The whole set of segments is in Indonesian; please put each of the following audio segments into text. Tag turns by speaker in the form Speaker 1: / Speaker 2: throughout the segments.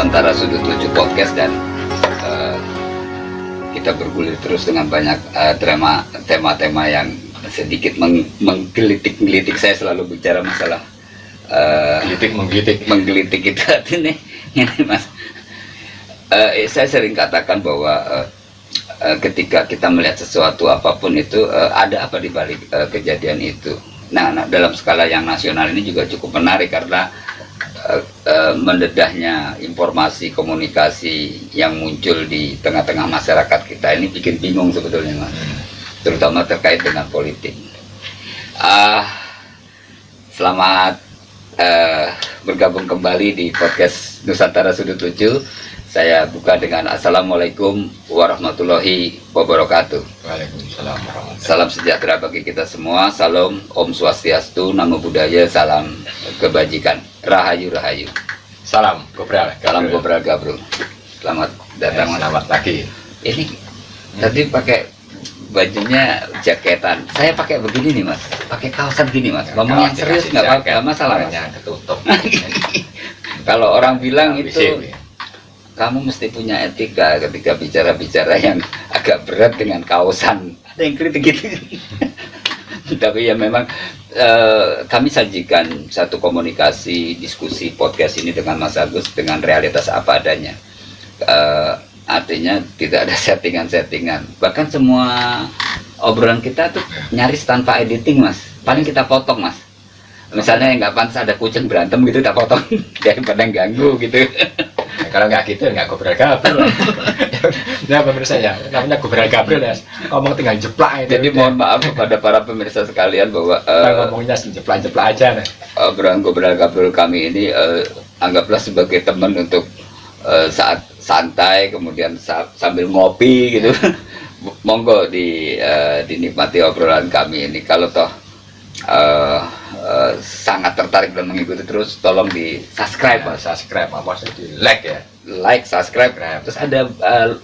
Speaker 1: Nusantara Sudut Lucu Podcast, dan kita bergulir terus dengan banyak tema-tema yang sedikit menggelitik saya selalu bicara masalah menggelitik itu artinya ini Mas. Saya sering katakan bahwa ketika kita melihat sesuatu apapun itu ada apa di balik kejadian itu. Nah, dalam skala yang nasional ini juga cukup menarik karena mendedahnya informasi komunikasi yang muncul di tengah-tengah masyarakat kita ini bikin bingung sebetulnya Mas, terutama terkait dengan politik. Selamat bergabung kembali di podcast Nusantara Sudut Lucu. Saya buka dengan Assalamualaikum warahmatullahi wabarakatuh.
Speaker 2: Waalaikumsalam.
Speaker 1: Salam sejahtera bagi kita semua. Salam Om Swastiastu, Namo Buddhaya, salam kebajikan. Rahayu Rahayu.
Speaker 2: Salam Gobral.
Speaker 1: Salam Gobral Gabrul. Selamat datang Mas.
Speaker 2: Selamat pagi.
Speaker 1: Ini tadi pakai bajunya jaketan. Saya pakai begini nih Mas. Pakai kaosan gini Mas. Ngomong yang serius nggak masalah Mas.
Speaker 2: Ketutup.
Speaker 1: Kalau orang bilang
Speaker 2: itu kamu
Speaker 1: mesti punya etika ketika bicara-bicara yang agak berat dengan kaosan. Ada yang kritik gitu. Tapi ya memang kami sajikan satu komunikasi, diskusi podcast ini dengan Mas Agus dengan realitas apa adanya. Artinya tidak ada settingan-settingan. Bahkan semua obrolan kita tuh nyaris tanpa editing Mas. Paling kita potong Mas. Misalnya nggak pantas ada kucing berantem gitu, kita potong daripada ganggu gitu.
Speaker 2: Kalau nggak gitu nggak Gobral Gabrul. Nah pemirsa ya, namanya Gobral Gabrul ya. Ngomong tinggal jeplak itu.
Speaker 1: Jadi mohon maaf kepada para pemirsa sekalian bahwa
Speaker 2: ngomongnya jeplak-jeplak aja nih.
Speaker 1: Obrolan Gobral Gabrul kami ini anggaplah sebagai teman untuk saat santai, kemudian sambil ngopi gitu. Monggo dinikmati obrolan kami ini. Kalau toh sangat tertarik dan mengikuti terus, tolong di subscribe Mas.
Speaker 2: Subscribe apa sih, di like ya,
Speaker 1: like, subscribe. Terus ada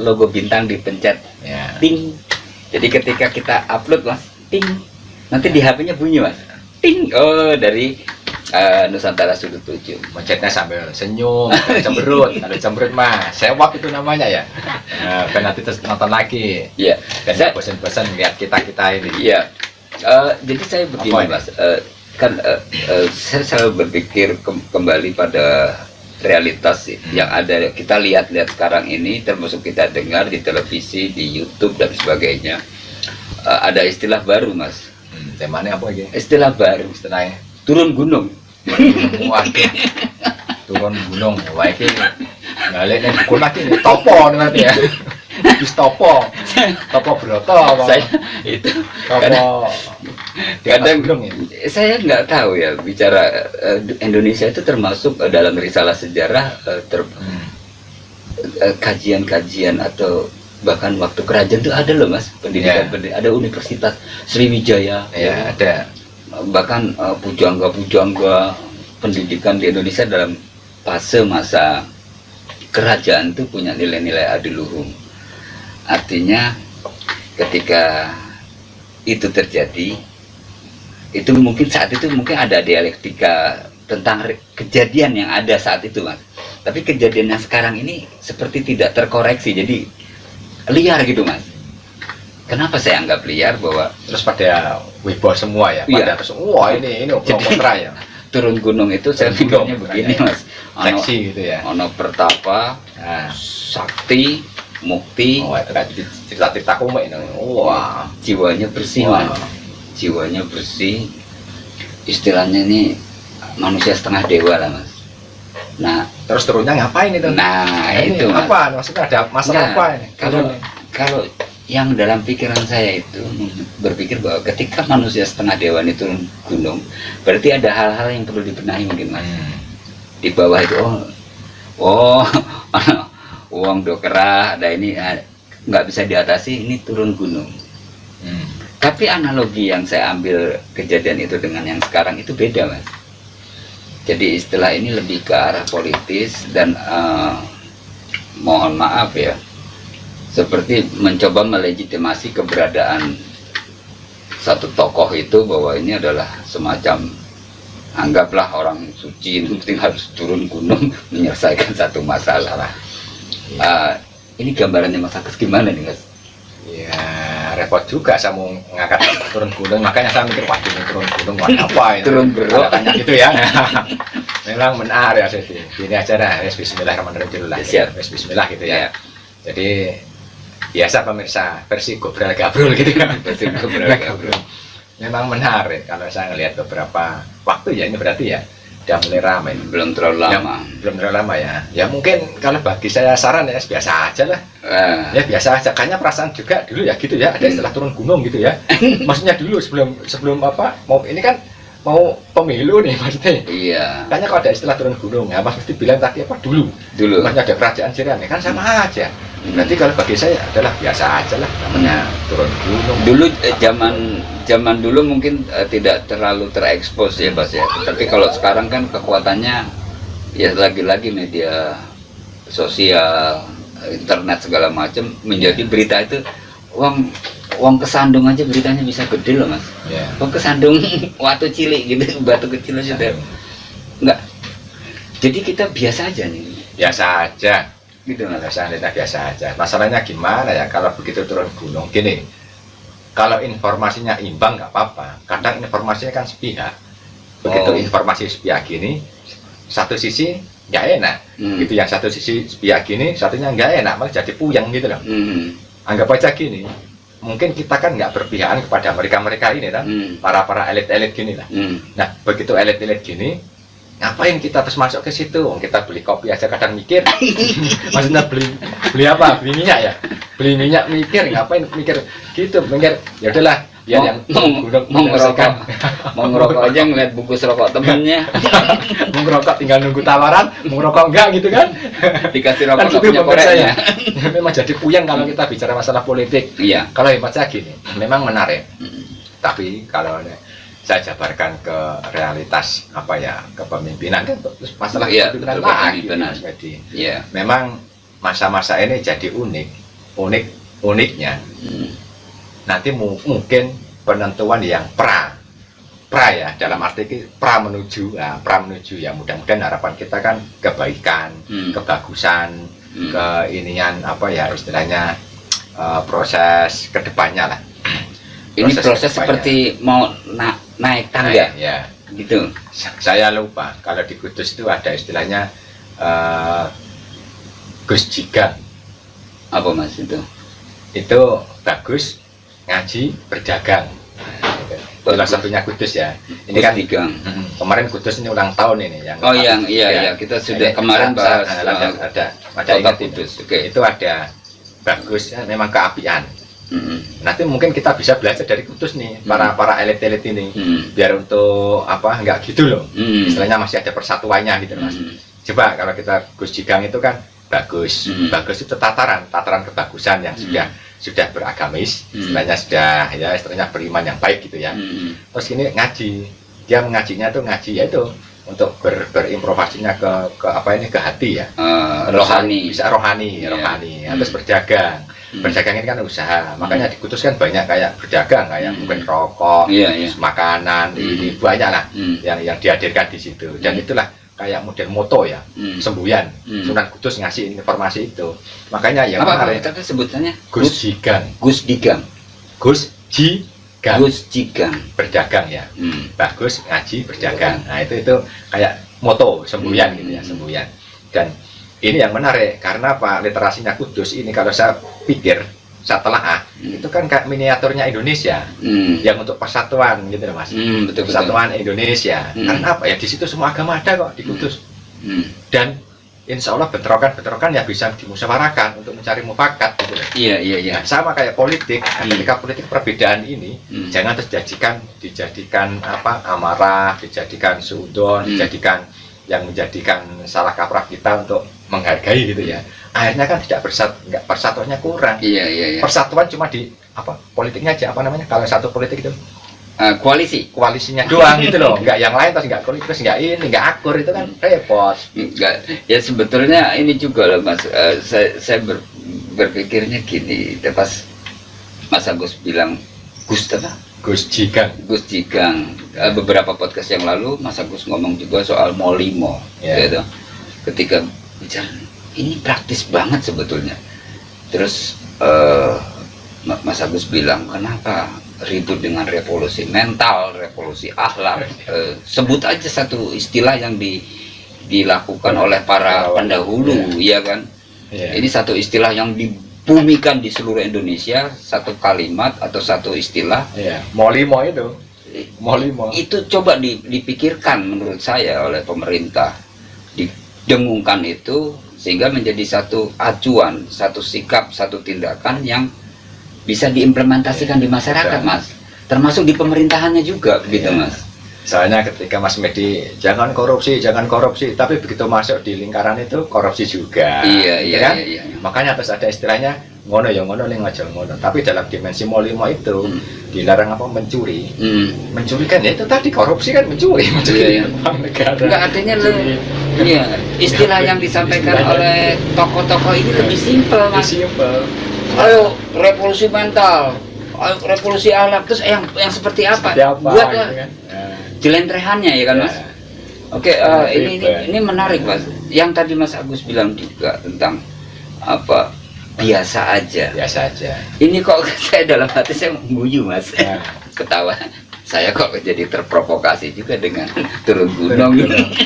Speaker 1: logo bintang dipencet
Speaker 2: ya.
Speaker 1: Ting. Jadi ketika kita upload Mas, ting, nanti di HP-nya bunyi Mas, ting. Oh, dari Nusantara Sudut Lucu.
Speaker 2: Mencetnya sambil senyum, cemberut. Ada cemberut Mas, sewap itu namanya ya. Kan nanti terus nonton lagi.
Speaker 1: Iya.
Speaker 2: Dan bosan-bosan lihat kita ini.
Speaker 1: Iya. Jadi saya begini Mas, saya selalu berpikir kembali pada realitas yang ada, kita lihat sekarang ini, termasuk kita dengar di televisi, di YouTube dan sebagainya. Ada istilah baru Mas.
Speaker 2: Temanya apa aja?
Speaker 1: Istilah baru,
Speaker 2: Istilahnya
Speaker 1: turun gunung.
Speaker 2: Waduh, turun gunung. Wah ini balik nih buku lagi nih, topo nanti ya. Bis topo Broto apa?
Speaker 1: Saya itu kadang saya nggak tahu ya, bicara Indonesia itu termasuk dalam risalah sejarah kajian-kajian atau bahkan waktu kerajaan itu ada loh Mas, pendidikan, ada Universitas Sriwijaya
Speaker 2: ya, ada
Speaker 1: bahkan pujangga pendidikan di Indonesia dalam fase masa kerajaan itu punya nilai-nilai adiluhung. Artinya ketika itu terjadi, itu mungkin saat itu mungkin ada dialektika tentang kejadian yang ada saat itu Mas. Tapi kejadian yang sekarang ini seperti tidak terkoreksi, jadi liar gitu Mas. Kenapa saya anggap liar? Bahwa
Speaker 2: terus pada wibawa semua ya, pada terus wah ini kontra ya.
Speaker 1: Turun gunung itu saya pikirnya begini Mas.
Speaker 2: Seksi gitu ya.
Speaker 1: Ono Pertapa, Sakti, Mukti.
Speaker 2: Oh, itu kan cerita-cerita komik itu. Wah,
Speaker 1: jiwanya bersih Mas. Jiwanya bersih. Istilahnya ini manusia setengah dewa lah Mas. Nah,
Speaker 2: terus turunnya ngapain itu?
Speaker 1: Nah, itu Mas.
Speaker 2: Apa? Maksudnya ada masalah apa ini?
Speaker 1: Kalau yang dalam pikiran saya itu berpikir bahwa ketika manusia setengah dewa ini turun gunung, berarti ada hal-hal yang perlu dibenahi mungkin Mas. Di bawah itu uang dokerah, ada ini nggak bisa diatasi, ini turun gunung. Tapi analogi yang saya ambil kejadian itu dengan yang sekarang itu beda Mas. Jadi istilah ini lebih ke arah politis dan mohon maaf ya, seperti mencoba melegitimasi keberadaan satu tokoh itu bahwa ini adalah semacam Anggaplah orang suci itu penting harus turun gunung menyelesaikan satu masalah. Ini gambarannya Mas Agus gimana nih Mas?
Speaker 2: Ya repot juga saya mau ngangkat turun gunung, makanya saya mikir waduh turun gunung buat apa ini?
Speaker 1: Turun berok
Speaker 2: tanya gitu ya. Memang benar ya sih. Ini aja dah, bismillahirrahmanirrahim dulu lah.
Speaker 1: Siap.
Speaker 2: Bismillah gitu ya. Jadi biasa pemirsa versi Gobral Gabrul gitu kan.
Speaker 1: Versi Gobral Gabrul.
Speaker 2: Memang menarik kalau saya ngelihat beberapa waktu ya, ini berarti ya udah mulai ramai.
Speaker 1: Belum terlalu lama.
Speaker 2: Belum terlalu lama ya. Ya mungkin kalau bagi saya saran ya biasa aja lah. Ya biasa aja. Kayaknya perasaan juga dulu ya gitu ya. Ada istilah turun gunung gitu ya. Maksudnya dulu sebelum apa? Mau ini kan mau pemilu nih maksudnya.
Speaker 1: Iya.
Speaker 2: Kayaknya kalau ada istilah turun gunung ya Mas mesti bilang tadi apa dulu. Maksudnya ada kerajaan Syria kan sama aja. Berarti kalau bagi saya adalah biasa aja lah namanya turun gunung.
Speaker 1: Dulu zaman dulu mungkin tidak terlalu terekspos ya Bas ya. Tapi kalau sekarang kan kekuatannya ya lagi-lagi media sosial, internet segala macam menjadi berita itu uang kesandung aja beritanya bisa gede loh Mas.
Speaker 2: Yeah.
Speaker 1: Uang kesandung waktu cilik gitu, batu kecil aja deh. Enggak. Jadi kita biasa aja nih.
Speaker 2: Biasa aja.
Speaker 1: Gitu Mas.
Speaker 2: Biasa aja. Masalahnya gimana ya kalau begitu turun gunung gini. Kalau informasinya imbang nggak apa-apa. Kadang informasinya kan sepihak. Begitu informasi sepihak gini, satu sisi nggak enak. Gitu yang satu sisi sepihak gini, satunya nggak enak, malah jadi puyeng gitu loh. Anggap aja gini. Mungkin kita kan nggak berpihakan kepada mereka ini kan, para elit-elit gini lah. Nah begitu elit-elit gini, ngapain kita terus masuk ke situ? Kita beli kopi aja kadang mikir. Maksudnya beli apa? Beli minyak ya? Beli minyak mikir, ngapain mikir gitu? Mikir ya udahlah, biar yang
Speaker 1: mau ngerokok aja ngeliat bungkus rokok temennya.
Speaker 2: Mau ngerokok tinggal nunggu tawaran, mau ngerokok enggak gitu kan?
Speaker 1: Dikasih rokok
Speaker 2: Kan gitu
Speaker 1: punya koreknya.
Speaker 2: Memang jadi puyeng kalau kita bicara masalah politik.
Speaker 1: Iya.
Speaker 2: Kalau hemat saya gini, memang menarik. Tapi kalau saya jabarkan ke realitas apa ya kepemimpinan kan terus masalah kepemimpinan lagi. Jadi memang masa-masa ini jadi uniknya. Nanti mungkin penentuan yang pra ya dalam arti pra menuju ya mudah-mudahan harapan kita kan kebaikan, kebagusan, keinian apa ya istilahnya proses kedepannya lah.
Speaker 1: Ini proses seperti mau naik tangga
Speaker 2: ya
Speaker 1: gitu.
Speaker 2: Saya lupa kalau di Kudus itu ada istilahnya Gus Jigang.
Speaker 1: Apa Mas itu bagus ngaji berdagang. Salah satunya Kudus ya. Ini kan kemarin Kudus ini ulang tahun ini yang iya kita sudah kemarin bahas
Speaker 2: ada ingat Kudus. Itu ada bagus ya, memang keapian. Nanti mungkin kita bisa belajar dari Kudus nih para elit-elit ini biar untuk apa nggak gitu loh. Istilahnya masih ada persatuannya gitu Mas. Coba kalau kita Gus Jigang itu kan bagus itu tataran kebagusan yang sudah beragamis, istilahnya beriman yang baik gitu ya. Terus ini ngaji, dia mengajinya tuh ngaji yaitu untuk berimprovisasinya ke apa ini ke hati ya,
Speaker 1: rohani,
Speaker 2: bisa rohani. Terus berdagang ini kan usaha, makanya di Kudus kan banyak kayak berdagang kayak mungkin rokok, makanan, ini banyak lah yang dihadirkan di situ dan itulah kayak model moto ya, semboyan. Sunan Kudus ngasih informasi itu. Makanya ya
Speaker 1: apa itu sebutannya?
Speaker 2: Gus Jigang. Berdagang ya. Bagus ngaji berdagang. Nah, itu kayak moto semboyan gitu ya, semboyan. Dan ini yang menarik karena apa? Literasinya Kudus ini kalau saya pikir setelah itu kan kayak miniaturnya Indonesia yang untuk persatuan gitu loh Mas. Persatuan Indonesia. Karena apa ya di situ semua agama ada kok di Kudus. Dan insya Allah bentrokan ya bisa dimusyawarahkan untuk mencari mufakat gitu loh. Iya. Nah, sama kayak politik. Ketika politik perbedaan ini jangan dijadikan apa amarah, dijadikan suudon, dijadikan yang menjadikan salah kaprah kita untuk menghargai gitu ya. Akhirnya kan tidak persatuannya kurang.
Speaker 1: Iya.
Speaker 2: Persatuan cuma di apa politiknya aja apa namanya kalau satu politik itu koalisinya doang gitu loh, nggak yang lain terus nggak ini nggak akur itu kan repot.
Speaker 1: Enggak ya sebetulnya ini juga loh Mas, saya berpikirnya gini pas Mas Agus bilang Gus
Speaker 2: Gus Jigang.
Speaker 1: Gus Jigang. Beberapa podcast yang lalu Mas Agus ngomong juga soal Molimo, gitu. Ketika bicara ini praktis banget sebetulnya. Terus Mas Agus bilang, kenapa ribut dengan revolusi mental, revolusi akhlak? Sebut aja satu istilah yang dilakukan oleh para pendahulu, ya kan? Ini satu istilah yang dibumikan di seluruh Indonesia, satu kalimat atau satu istilah.
Speaker 2: Molimo itu. Molimo.
Speaker 1: Itu coba dipikirkan menurut saya oleh pemerintah, didengungkan itu sehingga menjadi satu acuan, satu sikap, satu tindakan yang bisa diimplementasikan di masyarakat, Mas. Termasuk di pemerintahannya juga, begitu, Mas.
Speaker 2: Soalnya ketika Mas Medi jangan korupsi, tapi begitu masuk di lingkaran itu korupsi juga. Iya. Makanya terus ada istilahnya ngono ya ngono ning aja ngono. Tapi dalam dimensi Molimo itu dilarang apa mencuri. Mencuri kan ya itu tadi korupsi kan mencuri uang negara.
Speaker 1: Enggak, artinya istilah yang disampaikan oleh tokoh-tokoh ini lebih simpel, Mas.
Speaker 2: Simpel.
Speaker 1: Ayo revolusi mental, ayo revolusi akhlak, terus yang seperti apa? Buatlah
Speaker 2: gitu kan?
Speaker 1: jelentrehannya, ya kan, Mas? Oke, ini menarik, Mas. Yang tadi Mas Agus bilang juga tentang apa, biasa aja. Ini kok saya dalam hati saya guyu, Mas. Ketawa. Saya kok jadi terprovokasi juga dengan turun gunung.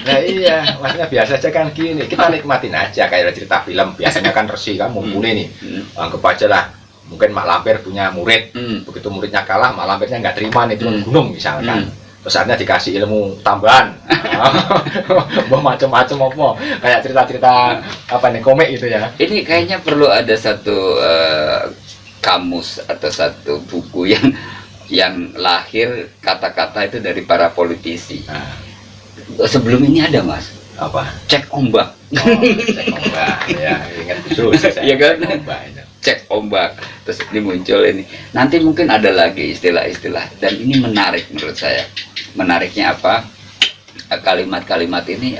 Speaker 2: Nah iya, maksudnya biasa aja kan gini. Kita nikmatin aja kayak cerita film. Biasanya kan resi kan mumpuni nih. Anggap aja lah. Mungkin Mak Lampir punya murid. Begitu muridnya kalah, Mak Lampirnya nggak terima nih turun gunung misalkan. Terus akhirnya dikasih ilmu tambahan. Macam-macam apa. Kayak cerita-cerita apa nih, komik gitu ya.
Speaker 1: Ini kayaknya perlu ada satu kamus atau satu buku yang lahir kata-kata itu dari para politisi. Sebelum ini ada, Mas.
Speaker 2: Apa?
Speaker 1: Cek ombak.
Speaker 2: Cek ombak. Ya, ingat khusus.
Speaker 1: Iya kan? Cek ombak. Terus ini muncul ini. Nanti mungkin ada lagi istilah-istilah. Dan ini menarik menurut saya. Menariknya apa? Kalimat-kalimat ini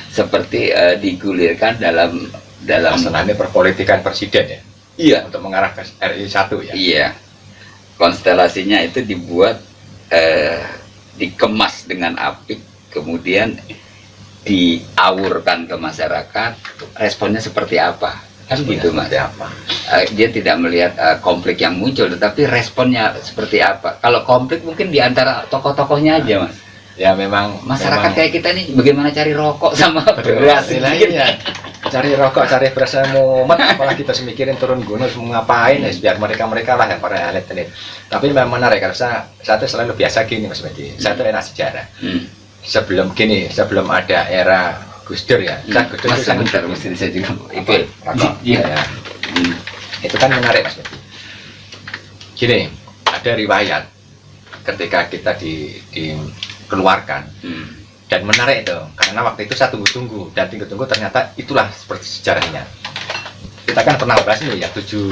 Speaker 1: seperti digulirkan dalam
Speaker 2: sebenarnya perpolitikan presiden ya.
Speaker 1: Iya.
Speaker 2: Untuk mengarah ke RI 1 ya.
Speaker 1: Iya. Konstelasinya itu dibuat, dikemas dengan apik, kemudian diaurkan ke masyarakat. Responnya seperti apa? Kan gitu, Mas. Dia tidak melihat konflik yang muncul, tetapi responnya seperti apa. Kalau konflik mungkin di antara tokoh-tokohnya aja, Mas.
Speaker 2: Ya memang
Speaker 1: masyarakat kayak kita nih bagaimana cari rokok sama beras
Speaker 2: ya. Cari rokok, cari beras mumet, apalagi kita mikirin turun gunung mau ngapain ya, biar mereka lah yang para elit ini. Tapi memang menarik karena saya tuh selalu biasa gini, Mas Medi. Saya tuh enak sejarah. Sebelum ada era Gus Dur ya. Gus Dur itu
Speaker 1: sebentar, mesti saya juga
Speaker 2: ikut rokok. Iya. Itu kan menarik, Mas Medi. Gini, ada riwayat ketika kita dikeluarkan. Dan menarik itu, karena waktu itu saya tunggu-tunggu dan tunggu-tunggu ternyata itulah seperti sejarahnya. Kita kan pernah bahas ini ya, tujuh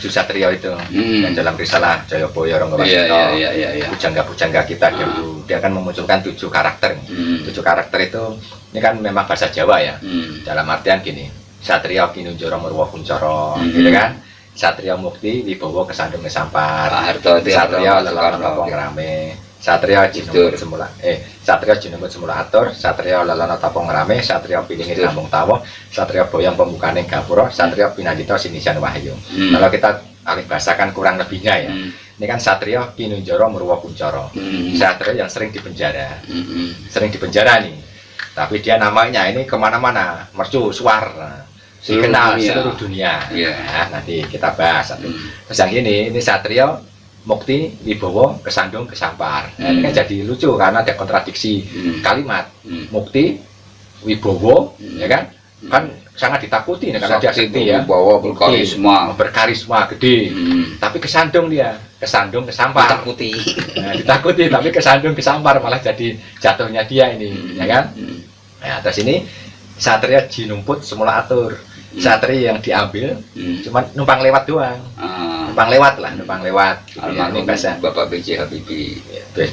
Speaker 2: satrio itu yang dalam risalah Jayabaya Ranggawasita, pujangga-pujangga kita dulu. Dia akan memunculkan 7 karakter. 7 karakter itu, ini kan memang bahasa Jawa ya. Dalam artian gini, Satrio Kinunjara Murwa Kuncoro, gitu kan? Satrio Mukti Wibowo Kesandung Kesampar, Satrio Lelana Tapong Rame, Satrio Jinembut Semula Atur, Satrio Lelana Tapong Rame, Satrio Pilingin Lambung Tawo, Satrio Boyong Pembukaning Gapura, Satrio Pinandita Sinisian Wahyu. Kalau kita alih bahasakan kurang lebihnya ya, ini kan Satrio Kinunjara Murwa Kuncoro, Satrio yang sering dipenjara, nih. Tapi dia namanya ini kemana-mana, mercu suar, dikenal seluruh dunia. Nah, nanti kita bahas. Terus yang ini Satrio Mukti Wibowo Kesandung Kesampar. Ini kan jadi lucu karena ada kontradiksi kalimat. Mukti Wibowo, ya kan? Kan sangat ditakuti karena dia sakti ya.
Speaker 1: Wibowo berkarisma
Speaker 2: gede. Tapi kesandung dia, Kesandung Kesampar. Ditakuti tapi Kesandung Kesampar malah jadi jatuhnya dia ini, ya kan? Nah, terus ini Satria Jinumput Semula Atur. Satria yang diambil cuma numpang lewat doang. Numpang lewat gitu ya. Ini bahasa
Speaker 1: Bapak B.J. Habibie,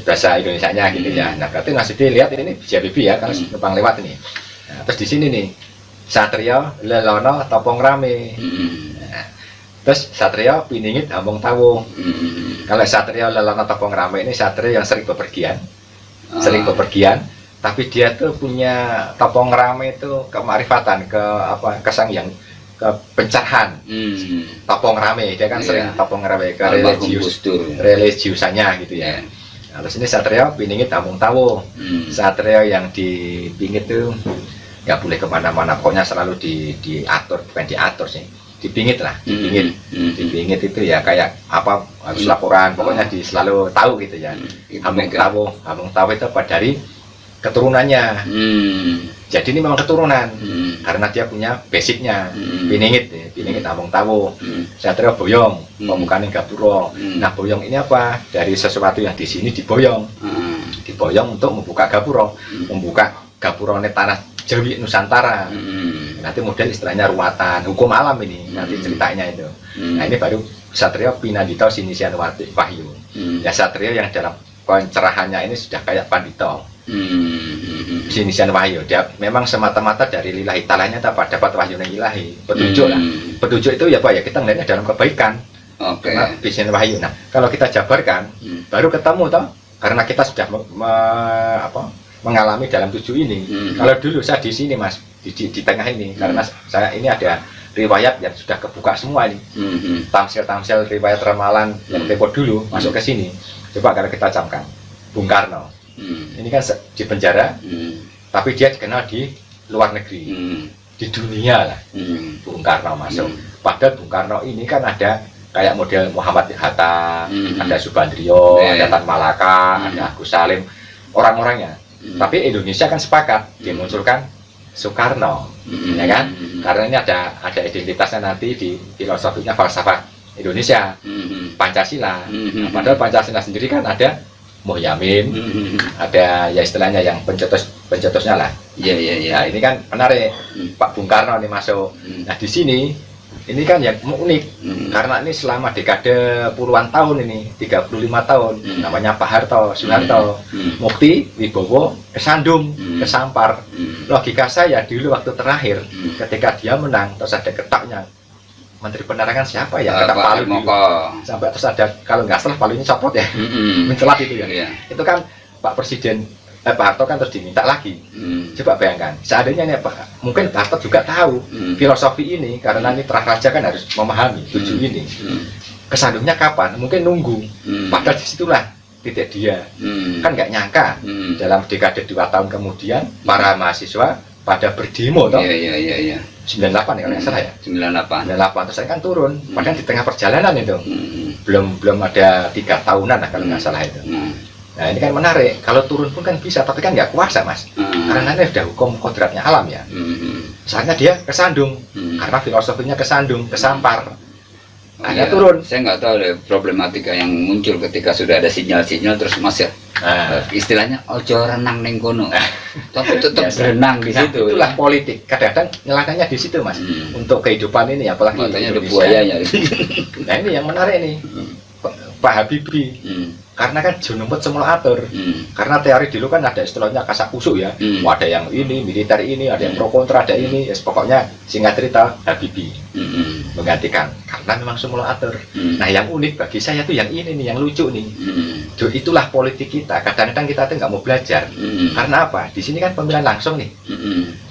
Speaker 2: bahasa Indonesianya gitu ya. Nah, berarti masih dilihat ini B.J. Habibie ya, karena numpang lewat ini. Nah, terus di sini nih Satrio Lelono Topong Rame. Nah, Terus satria piningit ambung tawo. Kalau satria lelana topong rame ini satria yang sering bepergian. Sering bepergian, tapi dia tuh punya topong rame itu kemarifatan, ke apa, kesang yang ke pencerahan. Topong rame, dia kan sering topong rame ke religiusannya gitu ya. Nah, terus ini satria piningit ambung tawo. Satria yang dipingit tuh nggak boleh kemana-mana, pokoknya selalu diatur, bukan diatur sih, dipingit lah, dipingit. Dipingit itu ya kayak apa, harus laporan, pokoknya selalu tahu gitu ya. Ambung tawo itu apa, dari keturunannya. Jadi ini memang keturunan, karena dia punya basicnya, piningit ambung tawo. Satria boyong, pembukaan gapuro. Nah boyong ini apa, dari sesuatu yang di sini diboyong, diboyong untuk membuka gapuro, membuka gapurone tanah Jawi Nusantara. Nanti model istilahnya ruwatan, hukum alam ini nanti ceritanya itu. Nah ini baru satria pinandito sinisian wahyu. Ya satria yang dalam pencerahannya ini sudah kayak pandito. Sinisian wahyu, dia memang semata-mata dari lillahi ta'alanya dapat wahyu ilahi, petunjuk lah. Petunjuk itu ya Pak ya, kita ngelihatnya dalam kebaikan. Sinisian wahyu. Nah kalau kita jabarkan, baru ketemu toh, karena kita sudah mengalami dalam 7 ini. Kalau dulu saya di sini Mas, di tengah ini, karena saya ini ada riwayat yang sudah kebuka semua ini. Tamsil riwayat ramalan yang tempo dulu masuk ke sini. Coba kalau kita camkan, Bung Karno. Ini kan di penjara, tapi dia dikenal di luar negeri, di dunia lah. Bung Karno masuk. Padahal Bung Karno ini kan ada kayak model Muhammad Hatta, ada Subandrio, ada Tan Malaka, ada Agus Salim, orang-orangnya. Tapi Indonesia kan sepakat dimunculkan Soekarno, ya kan? Karena ini ada identitasnya nanti di filosofinya falsafah Indonesia, Pancasila. Padahal Pancasila sendiri kan ada Muhyamin, ada ya istilahnya yang pencetusnya lah. Nah, ini kan menarik, Pak Bung Karno ini masuk. Nah di sini ini kan yang unik, karena ini selama dekade puluhan tahun ini, 35 tahun, namanya Pak Harto, Soeharto, Mukti, Wibowo, kesandung, kesampar. Logika saya dulu waktu terakhir, ketika dia menang, terus ada ketaknya, Menteri Penerangan siapa ya, ketak palu sampai terus ada, kalau nggak salah palunya copot ya, mencelat itu ya. Itu kan Pak Presiden Pak Harto kan terus diminta lagi. Coba bayangkan, seandainya nih Pak, mungkin Pak Harto juga tahu filosofi ini, karena ini terah raja kan harus memahami 7 ini. Kesandungnya kapan? Mungkin nunggu. Padahal disitulah titik dia. Kan nggak nyangka dalam dekade 2 tahun kemudian para mahasiswa pada berdemo toh. 98 ya kalau nggak salah ya. 98 terus saya kan turun. Padahal di tengah perjalanan itu belum ada 3 tahunan lah kalau nggak salah itu. Nah ini kan menarik, kalau turun pun kan bisa, tapi kan nggak kuasa Mas, karena ini sudah hukum kodratnya alam ya. Soalnya dia kesandung, karena filosofinya kesandung, kesampar. Hanya turun.
Speaker 1: Saya nggak tahu deh problematika yang muncul ketika sudah ada sinyal-sinyal terus Mas ya. Istilahnya ojo renang neng kono, tapi tetap berenang di situ.
Speaker 2: Itulah politik. Kadang-kadang nyelakanya di situ Mas, untuk kehidupan ini, apalagi
Speaker 1: katanya ada buayanya.
Speaker 2: Nah ini yang menarik nih, Pak Habibie. Karena kan Junumut semula atur. Karena teori dulu kan ada istilahnya kasak kusuk ya. Ada yang ini militer ini, ada yang pro kontra, ada ini. Pokoknya singkat cerita Habibie menggantikan. Karena memang semula atur. Nah yang unik bagi saya tuh yang ini nih, yang lucu nih. Itulah politik kita. Kadang-kadang kita tuh nggak mau belajar. Karena apa? Di sini kan pemilihan langsung nih.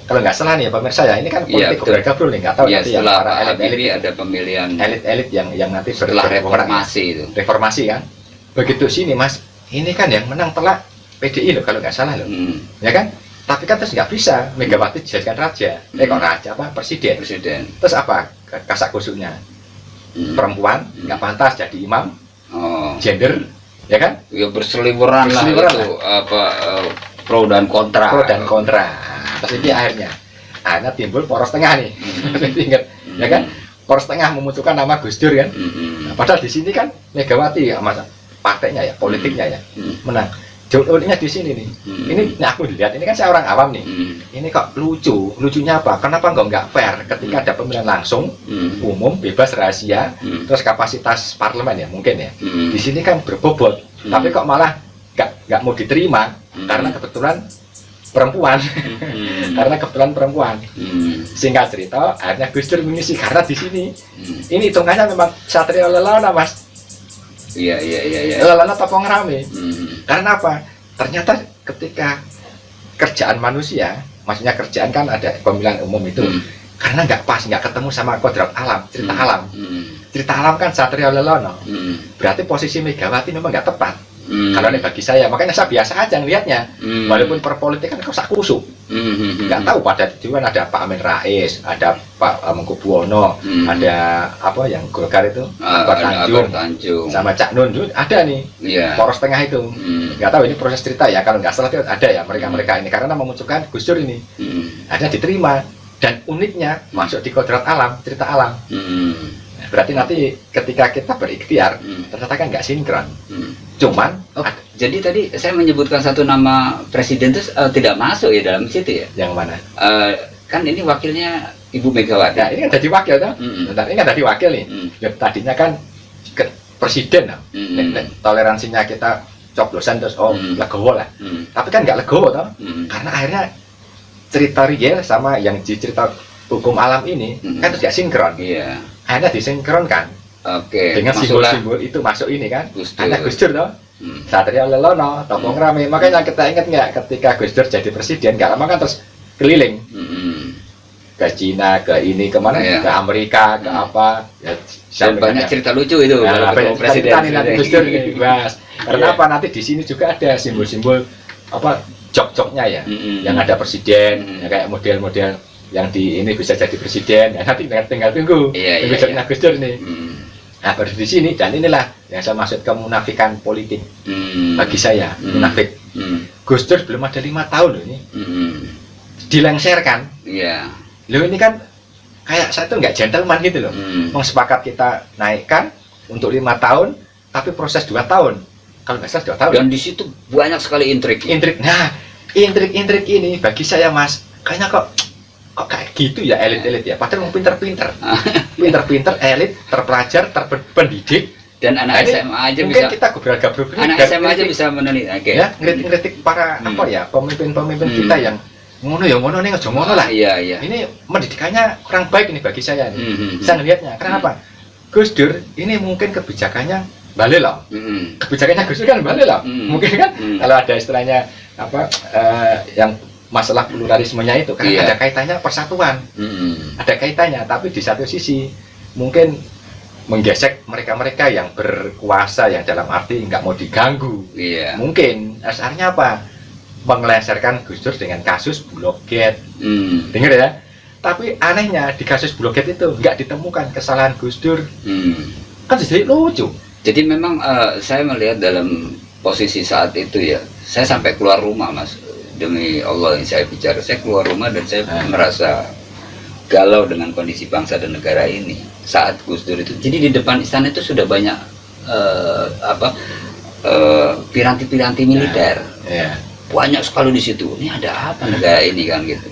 Speaker 2: Kalau nggak salah nih ya pemirsa ya, ini kan politik gobrak-gabruk nih, nggak tahu nanti yang para elit-elit
Speaker 1: ada pemilihan
Speaker 2: elit-elit yang nanti
Speaker 1: setelah reformasi itu.
Speaker 2: Reformasi kan. Begitu sini Mas, ini kan yang menang telak PDI loh kalau nggak salah loh, ya kan? Tapi kan terus nggak bisa Megawati dijadikan raja, kok raja apa presiden. Terus apa kasak kusuknya? Perempuan nggak pantas jadi imam, gender, ya kan?
Speaker 1: Ya berseliweran lah itu apa pro dan kontra.
Speaker 2: Terus ini akhirnya timbul poros tengah nih, ingat, ya kan? Poros tengah memunculkan nama Gus Dur kan? Nah, padahal di sini kan Megawati sama partainya ya, politiknya ya, menang. Uniknya di sini nih. Ini aku dilihat, ini kan saya orang awam nih. Ini kok lucunya apa? Kenapa nggak fair ketika ada pemilihan langsung, umum, bebas, rahasia, terus kapasitas parlemen ya mungkin ya. Di sini kan berbobot, tapi kok malah nggak mau diterima karena kebetulan perempuan.
Speaker 1: Hmm.
Speaker 2: Karena kebetulan perempuan.
Speaker 1: Hmm.
Speaker 2: Singkat cerita, akhirnya Gus Dur mengisi karena di sini
Speaker 1: Hmm.
Speaker 2: ini hitungannya memang Satrio Lelana, Mas.
Speaker 1: Iya.
Speaker 2: Lelana Topong Rame.
Speaker 1: Hmm.
Speaker 2: Karena apa? Ternyata ketika kerjaan manusia, maksudnya kerjaan kan ada pemilihan umum itu, karena nggak pas, nggak ketemu sama kodrat alam, cerita alam. Cerita alam kan Satrio Lelono. Berarti posisi Megawati memang nggak tepat. Kalau ini bagi saya, makanya saya biasa aja ngelihatnya. Walaupun perpolitikan kok sak kusuk. Nggak tahu pada tujuan ada Pak Amin Rais, ada Pak Mangkubuwono, ada apa yang Golkar itu, Akbar Tanjung, sama Cak Nun juga ada nih.
Speaker 1: Iya.
Speaker 2: Poros tengah itu. Nggak tahu ini proses cerita ya, kalau nggak salah itu ada ya mereka ini karena memunculkan Gus Dur ini. Ada diterima dan uniknya masuk di kodrat alam, cerita alam. Berarti nanti ketika kita berikhtiar ternyata kan nggak sinkron. Cuman
Speaker 1: jadi tadi saya menyebutkan satu nama presiden itu tidak masuk ya dalam situ ya.
Speaker 2: yang mana?
Speaker 1: Kan ini wakilnya Ibu Megawati.
Speaker 2: Nah, ini kan jadi wakil kan? Bentar, ini kan jadi wakil nih. Ya, tadinya kan presiden, toleransinya kita coblosan terus legowo lah. Tapi kan nggak legowo toh, karena akhirnya cerita real sama yang cerita hukum alam ini kan terus nggak sinkron.
Speaker 1: Iya.
Speaker 2: Akhirnya disinkronkan.
Speaker 1: Oke.
Speaker 2: Dengan
Speaker 1: Masuklah
Speaker 2: simbol-simbol itu masuk ini kan.
Speaker 1: Gus Dur.
Speaker 2: Ada Gus Dur toh. Satrio Lelono, Topong Rame. Makanya kita ingat nggak ketika Gus Dur jadi presiden, nggak lama kan terus keliling ke Cina, ke ini kemana,
Speaker 1: Iya.
Speaker 2: ke Amerika, ke apa. Ya,
Speaker 1: Dan banyak cerita lucu itu
Speaker 2: Nah,
Speaker 1: kalau
Speaker 2: banyak
Speaker 1: ketemu presiden.
Speaker 2: cerita nih nanti Gus Dur nih, Mas. Karena
Speaker 1: Iya.
Speaker 2: apa nanti di sini juga ada simbol-simbol apa jok-joknya ya, yang ada presiden, ya, kayak model-model yang di ini bisa jadi presiden. Ya, nanti tinggal tunggu,
Speaker 1: Iya,
Speaker 2: tunggu
Speaker 1: iya,
Speaker 2: joknya Gus Dur nih. Nah, baru di sini dan inilah yang saya maksud kemunafikan politik bagi saya, munafik. Gus Dur belum ada 5 tahun loh ini, dilengserkan.
Speaker 1: Iya.
Speaker 2: Loh ini kan kayak saya tuh nggak gentleman gitu loh. Mau sepakat kita naikkan untuk 5 tahun, tapi proses 2 tahun. Kalau nggak salah 2 tahun.
Speaker 1: Dan di situ banyak sekali intrik.
Speaker 2: Nah, intrik-intrik ini bagi saya Mas, kayaknya kok kayak gitu ya elit-elit ya. Padahal mau pinter-pinter, pinter-pinter, elit, terpelajar, terpendidik.
Speaker 1: Dan anak
Speaker 2: Nah, ini
Speaker 1: SMA aja
Speaker 2: mungkin
Speaker 1: bisa.
Speaker 2: kita gebrek-gebrek
Speaker 1: Anak
Speaker 2: dan
Speaker 1: SMA aja
Speaker 2: ngeritik,
Speaker 1: bisa meneliti. Oke.
Speaker 2: ya ngeritik para apa ya pemimpin-pemimpin kita yang ngono ya ngono nih ngono lah.
Speaker 1: Iya.
Speaker 2: Ini pendidikannya kurang baik ini bagi saya nih. Saya
Speaker 1: Saya
Speaker 2: ngelihatnya. Kenapa? Gus Dur ini mungkin kebijakannya balik loh. Kebijakannya Gus Dur kan balik loh. Mungkin kan kalau ada istilahnya apa yang masalah pluralismenya itu kan
Speaker 1: Iya.
Speaker 2: ada kaitannya persatuan. Ada kaitannya, tapi di satu sisi mungkin menggesek mereka-mereka yang berkuasa yang dalam arti nggak mau diganggu.
Speaker 1: Iya.
Speaker 2: Mungkin dasarnya apa? Mengeleserkan Gus Dur dengan kasus Blogate. Dengar ya? Tapi anehnya di kasus Blogate itu nggak ditemukan kesalahan Gus Dur. Kan jadi lucu.
Speaker 1: Jadi memang saya melihat dalam posisi saat itu ya, saya sampai keluar rumah Mas, demi Allah yang saya bicara, saya keluar rumah dan saya merasa galau dengan kondisi bangsa dan negara ini saat Gus Dur itu. Jadi di depan istana itu sudah banyak piranti-piranti militer,
Speaker 2: Ya.
Speaker 1: banyak sekali di situ. Ini ada apa negara ini kan gitu.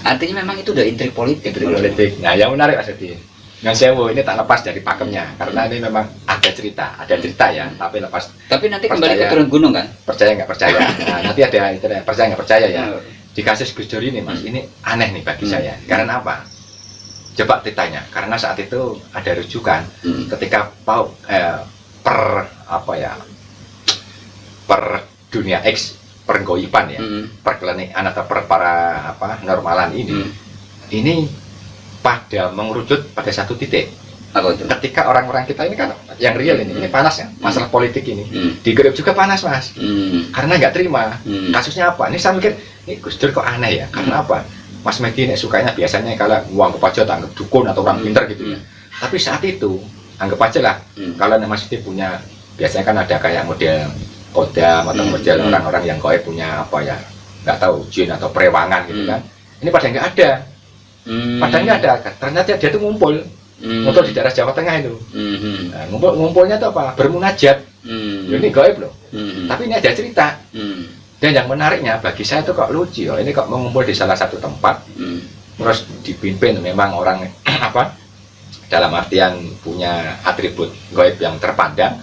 Speaker 1: Artinya memang itu udah intrik politik.
Speaker 2: Politik. Nah, yang menarik Mas Edi. Yang sewu ini tak lepas dari pakemnya karena ini memang ada cerita ya, tapi lepas
Speaker 1: Tapi nanti kembali ke turun gunung kan?
Speaker 2: percaya nggak percaya. Nah, nanti ada itu percaya nggak percaya ya. Di kasus Gus Dur ini Mas, ini aneh nih bagi saya. Karena apa? Coba ditanya. Karena saat itu ada rujukan ketika per dunia X pergoiban ya, perkelenikan atau per para normalan ini pada mengerucut pada satu titik.
Speaker 1: Apa itu?
Speaker 2: Ketika orang-orang kita ini kan yang real ini panas ya, masalah politik ini di grup juga panas Mas, karena nggak terima. Kasusnya apa? Ini saya mikir, ini Gus Dur kok aneh ya? Karena apa? Mas Medi sukanya biasanya kalau uang aja tak anggap dukun atau orang pinter gitu ya. Tapi saat itu anggap aja lah, kalau Mas Medi punya biasanya kan ada kayak model kodam atau model orang-orang yang goib punya apa ya, nggak tahu jin atau perewangan gitu kan. Ini pada nggak ada. Padahal nggak ada, ternyata dia tuh ngumpul di daerah Jawa Tengah itu. Nah, ngumpulnya tuh apa? Bermunajat. Ini gaib loh. Tapi ini ada cerita. Dan yang menariknya bagi saya tuh kok lucu ya. Ini kok mengumpul di salah satu tempat, terus dipimpin memang orang dalam artian punya atribut gaib yang terpandang,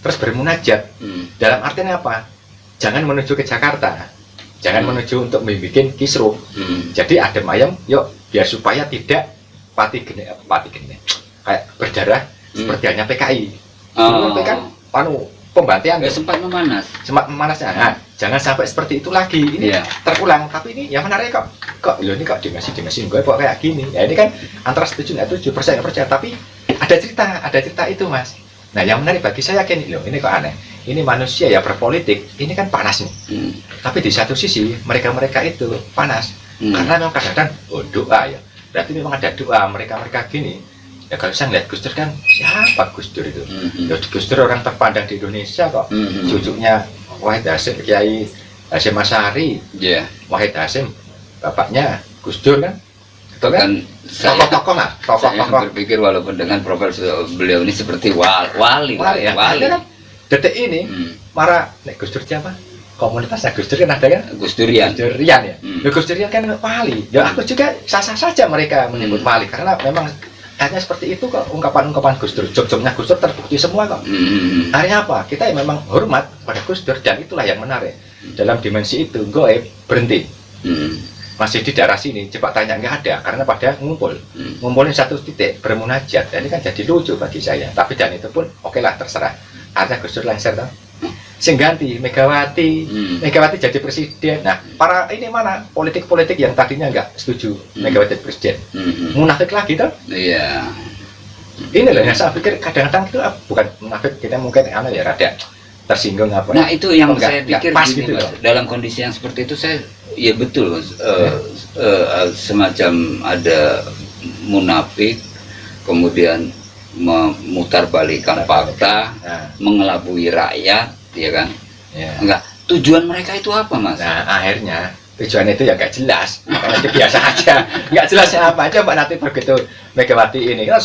Speaker 2: terus bermunajat. Dalam artian apa? Jangan menuju ke Jakarta. jangan menuju untuk membuat kisruh. Jadi adem ayem, yuk biar supaya tidak patigene kayak berdarah seperti hanya PKI. Dulu kan pembantian
Speaker 1: sempat
Speaker 2: memanasnya. Nah, jangan sampai seperti itu lagi. Ini terulang. Tapi ini yang menarik kok ini kok dimesi gue kok kayak gini. Ya ini kan antara setuju nggak setuju, percaya nggak percaya. Tapi ada cerita itu, Mas. Nah, yang menarik bagi saya kan ini kok aneh. Ini manusia ya berpolitik, ini kan panas nih. Tapi di satu sisi mereka itu panas karena memang kadang-kadang doa ya. Berarti memang ada doa mereka gini. Ya kalau saya ngeliat Gus Dur kan, siapa Gus Dur itu? Ya Gus Dur orang terpandang di Indonesia kok. Cucunya Wahid Hasyim, Kiai Hasyim Asy'ari. Wahid Hasyim, bapaknya Gus Dur kan. Itu kan tokoh-tokoh lah.
Speaker 1: Saya berpikir walaupun dengan profil beliau ini seperti wali.
Speaker 2: Kan detik ini marah nek Gus Dur siapa? Komunitasnya Gus Dur kan ada kan?
Speaker 1: Gus Durian
Speaker 2: ya. Gus Durian kan wali. Ya aku juga sah-sah saja mereka menyebut wali karena memang hanya seperti itu kok ungkapan Gus Dur. Jog-jognya Gus Dur terbukti semua kok. Akhirnya apa? Kita memang hormat pada Gus Dur dan itulah yang menarik. Dalam dimensi itu goib berhenti. Masih di daerah sini, coba tanya nggak ada karena pada ngumpulin satu titik bermunajat. Dan ini kan jadi lucu bagi saya. Tapi dan itu pun oke lah terserah. Artinya Gus Dur lengser toh. Sing ganti Megawati jadi presiden. Nah, para ini mana politik yang tadinya nggak setuju Megawati presiden, munafik lagi toh?
Speaker 1: Iya.
Speaker 2: Ini loh yang saya pikir kadang-kadang itu bukan munafik, kita mungkin ya rada tersinggung apa.
Speaker 1: Nah itu yang saya pikir
Speaker 2: pas
Speaker 1: gini,
Speaker 2: gitu
Speaker 1: Mas,
Speaker 2: loh.
Speaker 1: dalam kondisi yang seperti itu saya ya betul semacam ada munafik kemudian memutarbalikkan fakta, mengelabui rakyat. Iya kan? Enggak. Tujuan mereka itu apa, Mas?
Speaker 2: Nah, akhirnya tujuan itu ya nggak jelas. Makanya itu biasa aja. Nggak jelasnya apa aja, Mbak, nanti begitu Megawati ini kan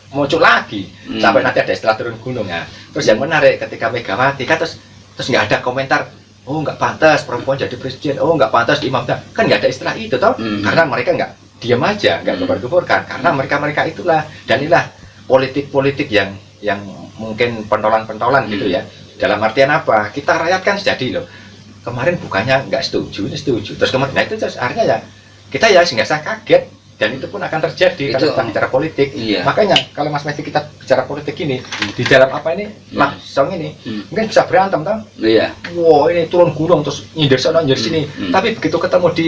Speaker 2: muncul lagi. Sampai nanti ada istilah turun gunung ya. Terus yang menarik ketika Megawati kan terus nggak ada komentar. Oh, nggak pantas perempuan jadi presiden. Oh, nggak pantas imam. Kan nggak ada istilah itu toh. Karena mereka nggak diam aja, nggak gebar-geborkan. Karena mereka itulah dan inilah politik yang mungkin pentolan gitu ya. Dalam artian apa? Kita rakyat kan jadi loh. Kemarin bukannya nggak setuju, ini setuju. Terus kemarin, nah itu artinya ya kita ya nggak usah kaget dan itu pun akan terjadi kalau kita bicara politik. Makanya kalau Mas Mehdi kita bicara politik ini di dalam apa ini langsung ini mungkin bisa berantem toh. Wow ini turun gunung terus nyindir sana nyindir sini. Tapi begitu ketemu di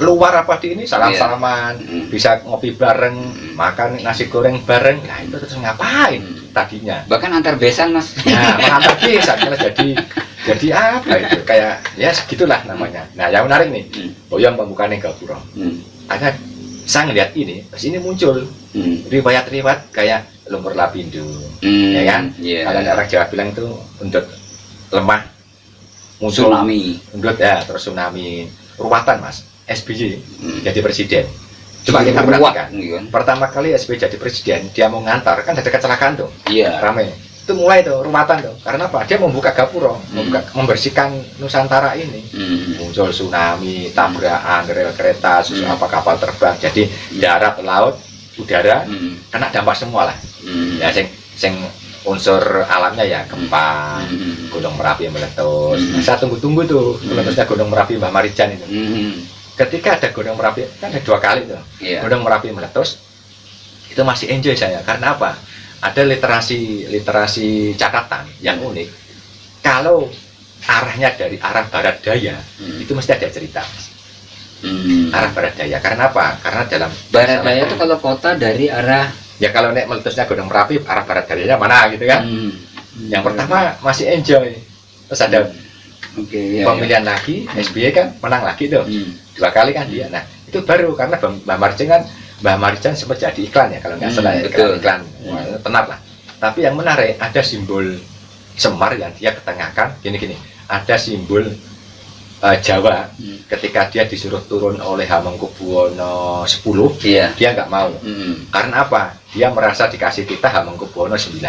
Speaker 2: luar apa di ini salam-salaman, bisa ngopi bareng, makan nasi goreng bareng. Nah itu terus ngapain tadinya?
Speaker 1: Bahkan antar besan, Mas.
Speaker 2: Nah, antar besan kalau jadi apa itu kayak ya segitulah namanya. Nah yang menarik nih, Boyong pembukaan Gapura. Karena saya ngelihat ini, pas ini muncul riwayat-riwayat kayak lumpur lapindo, ya kan? Kalau orang Jawa bilang itu untuk lemah, muncul
Speaker 1: tsunami,
Speaker 2: terus tsunami, ruwatan Mas. SBY jadi presiden. Coba kita perhatikan. Pertama kali SBY jadi presiden, dia mau ngantar kan ada kecelakaan tuh. Rame. Itu mulai tuh rumatan tuh. Karena apa? Dia membuka Gapura, membersihkan Nusantara ini. Muncul tsunami, tabrakan rel kereta, apa kapal terbang. Jadi darat, laut, udara kena dampak semua lah. Ya sing unsur alamnya ya gempa, Gunung Merapi meletus. Saya tunggu-tunggu tuh meletusnya Gunung Merapi Mbah Marijan itu. Ketika ada Gunung Merapi, kan ada 2 kali tuh. Gunung Merapi meletus, itu masih enjoy saya. Karena apa? Ada literasi catatan yang unik. Kalau arahnya dari arah barat daya, itu mesti ada cerita. Arah barat daya. Karena apa? Karena dalam
Speaker 1: barat daya itu kalau kota dari arah
Speaker 2: ya kalau nek meletusnya Gunung Merapi, arah barat dayanya mana gitu kan? Yang pertama masih enjoy. Terus ada pemilihan lagi, SBY kan menang lagi tuh 2 kali kan dia. Nah itu baru karena Mbah Marijan sempat jadi iklan ya kalau nggak salah iklan tenar lah. Tapi yang menarik ada simbol Semar yang dia ketengahkan gini ada simbol Jawa ketika dia disuruh turun oleh Hamengkubuwono 10 dia nggak mau karena apa? Dia merasa dikasih titah Hamengkubuwono 9.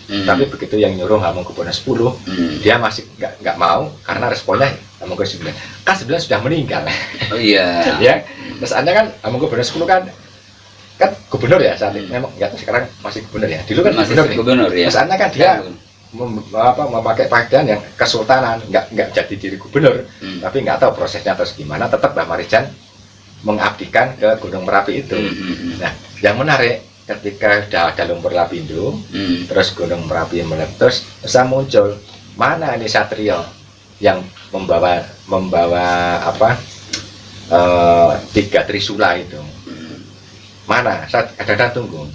Speaker 2: Tapi begitu yang nyuruh Hamengkubuwono 10 dia masih nggak mau karena responnya Hamengkubuwono 9 kan 9 sudah meninggal. Ya terus anda kan Hamengkubuwono 10 kan gubernur ya saat ini memang nggak tahu sekarang masih gubernur ya dulu kan
Speaker 1: masih gubernur ya
Speaker 2: terus anda kan dia memakai pakaian yang kesultanan, nggak jadi diri gubernur, tapi nggak tahu prosesnya terus gimana, tetap Mbah Marijan mengabdikan ke Gunung Merapi itu. Nah, yang menarik ketika ada lumpur lapindo, terus Gunung Merapi meletus, terus muncul mana ini satrio yang membawa apa 3 trisula itu. Mana? Saya kadang-kadang tunggu.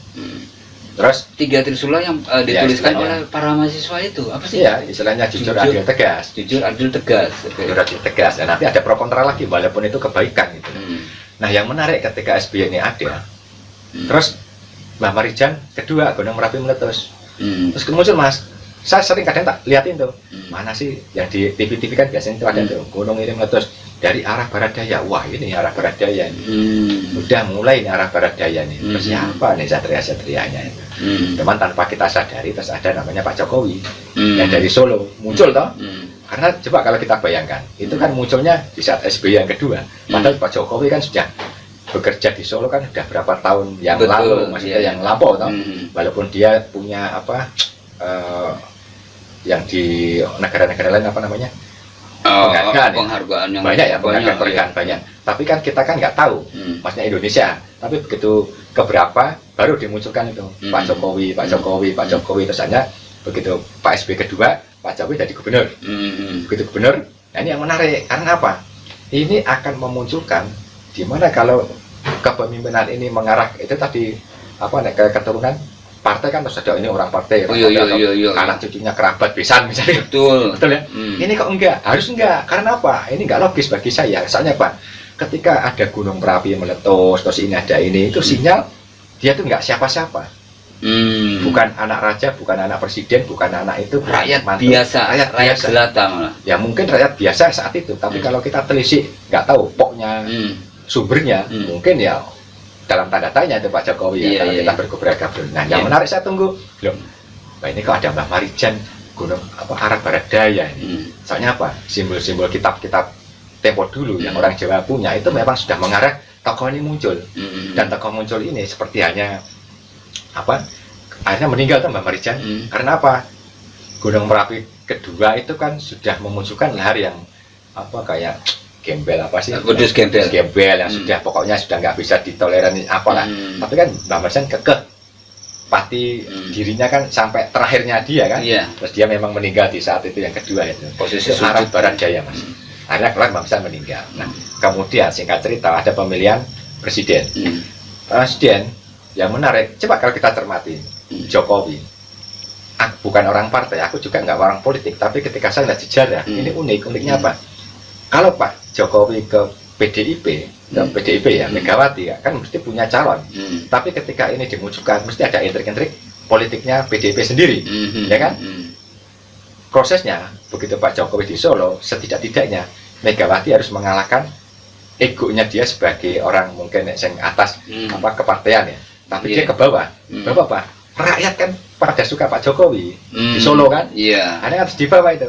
Speaker 2: Terus
Speaker 1: 3 trisula yang dituliskan
Speaker 2: istilahnya.
Speaker 1: oleh para mahasiswa itu apa sih?
Speaker 2: iya, istilahnya jujur, adil, tegas.
Speaker 1: Jujur, adil, tegas. Oke.
Speaker 2: Jujur, adil, tegas. Dan nanti ada pro kontra lagi, walaupun itu kebaikan gitu. Nah, yang menarik ketika SBY ini ada, terus Mbah Marijan kedua Gunung Merapi meletus. Terus muncul Mas, saya sering kadang tak liatin tuh, mana sih yang di TV-TV kan biasanya itu ada tuh gunung ini meletus dari arah barat daya. Wah, ini arah barat daya nih. Udah mulai ini arah barat daya nih. Terus siapa nih satria-satrianya itu? Teman tanpa kita sadari, terus ada namanya Pak Jokowi yang dari Solo muncul toh. Karena coba kalau kita bayangkan, itu kan munculnya di saat SBY yang kedua. Padahal Pak Jokowi kan sudah bekerja di Solo kan sudah berapa tahun yang lalu, maksudnya yang lampau toh. Walaupun dia punya apa yang di negara-negara lain apa namanya?
Speaker 1: Penghargaan yang
Speaker 2: banyak ya, penghargaan banyak. Tapi kan kita kan nggak tahu, maksudnya Indonesia. Tapi begitu keberapa baru dimunculkan itu Pak Jokowi, terus hanya begitu Pak SBY kedua, Pak Jokowi jadi gubernur. Begitu gubernur, nah ini yang menarik karena apa? Ini akan memunculkan di mana kalau kepemimpinan ini mengarah itu tadi apa ke keturunan partai kan terus ada ini orang partai, anak cucunya kerabat besan misalnya. Betul ya. Ini kok enggak, harus enggak. Karena apa? Ini enggak logis bagi saya. Soalnya apa? Ketika ada Gunung Merapi meletus, terus ini ada ini, itu sinyal dia tuh enggak siapa-siapa. Bukan anak raja, bukan anak presiden, bukan anak itu,
Speaker 1: rakyat
Speaker 2: mantu,
Speaker 1: biasa, rakyat jelata malah.
Speaker 2: Ya mungkin rakyat biasa saat itu, tapi kalau kita telisik nggak tahu poknya, sumbernya, mungkin ya dalam tanda tanya itu Pak Jokowi ya, kalau kita berkobrol. Nah, yang menarik saya tunggu, loh, nah ini kok ada Mbah Marijan gunung apa arah barat daya ini. Soalnya apa? Simbol-simbol kitab-kitab tempo dulu yang orang Jawa punya itu memang sudah mengarah tokoh ini muncul. Dan tokoh muncul ini seperti hanya apa? Akhirnya meninggal tuh Mbah Marijan. Karena apa? Gunung Merapi kedua itu kan sudah memunculkan lahar yang apa kayak gembel apa sih?
Speaker 1: Kudus gembel
Speaker 2: yang sudah pokoknya sudah nggak bisa ditoleransi apalah. Tapi kan Mbah Marijan kekeh pati dirinya kan sampai terakhirnya dia kan. Terus dia memang meninggal di saat itu yang kedua itu. Posisi arah barat daya Mas. Akhirnya kelar Mbah Marijan meninggal. Nah, kemudian singkat cerita ada pemilihan presiden. Presiden yang menarik. Coba kalau kita cermati Jokowi. Aku bukan orang partai, aku juga nggak orang politik. Tapi ketika saya lihat sejarah, ini unik. Uniknya apa? Kalau Pak Jokowi ke PDIP, ya Megawati ya, kan mesti punya calon. Tapi ketika ini dimunculkan, mesti ada intrik-intrik politiknya PDIP sendiri, ya kan? Prosesnya begitu Pak Jokowi di Solo, setidak-tidaknya Megawati harus mengalahkan egonya dia sebagai orang mungkin yang atas apa kepartean ya. Tapi dia ke bawah, apa? Rakyat kan pada suka Pak Jokowi di Solo kan? Karena harus di bawah itu.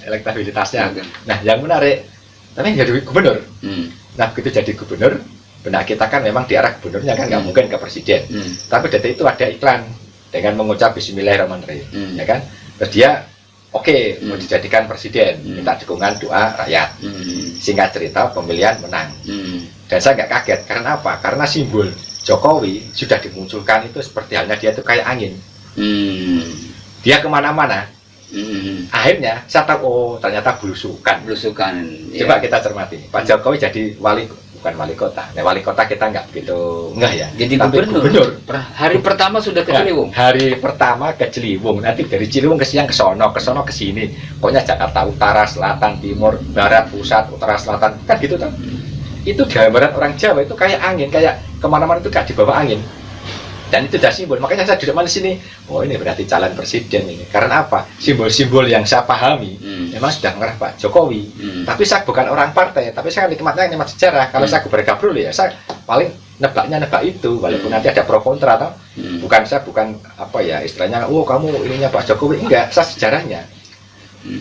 Speaker 2: Elektabilitasnya. Nah, yang menarik, tapi jadi gubernur. Nah, begitu jadi gubernur, benar kita kan memang di arah gubernurnya kan nggak mungkin ke presiden. Tapi dari itu ada iklan dengan mengucap Bismillahirrahmanirrahim, ya kan? Terus dia oke, mau dijadikan presiden, minta dukungan doa rakyat. Singkat cerita, pemilihan menang. Dan saya nggak kaget, karena apa? Karena simbol Jokowi sudah dimunculkan itu seperti halnya dia itu kayak angin. Dia kemana-mana. Akhirnya saya tahu, oh ternyata belusukan. Coba kita cermati. Pak Jokowi jadi bukan wali kota. Nah, wali kota kita nggak begitu ya.
Speaker 1: Jadi gubernur. Hari pertama sudah ke Ciliwung.
Speaker 2: Hari pertama ke Ciliwung. Nanti dari Ciliwung ke siang ke sono ke sini. Pokoknya Jakarta Utara, Selatan, Timur, Barat, Pusat, Utara, Selatan. Kan gitu kan. Itu gambaran orang Jawa itu kayak angin, kayak kemana-mana itu kayak di bawah angin. Dan itu sudah simbol. Makanya saya duduk di sini. Oh, ini berarti calon presiden ini. Karena apa? Simbol-simbol yang saya pahami memang sudah mengarah Pak Jokowi. Tapi saya bukan orang partai. Tapi saya nikmatnya sejarah. Kalau saya bergabung ya, saya paling nebak itu. Walaupun nanti ada pro kontra, atau bukan apa ya istilahnya. Oh, kamu ininya Pak Jokowi. Enggak. Saya sejarahnya.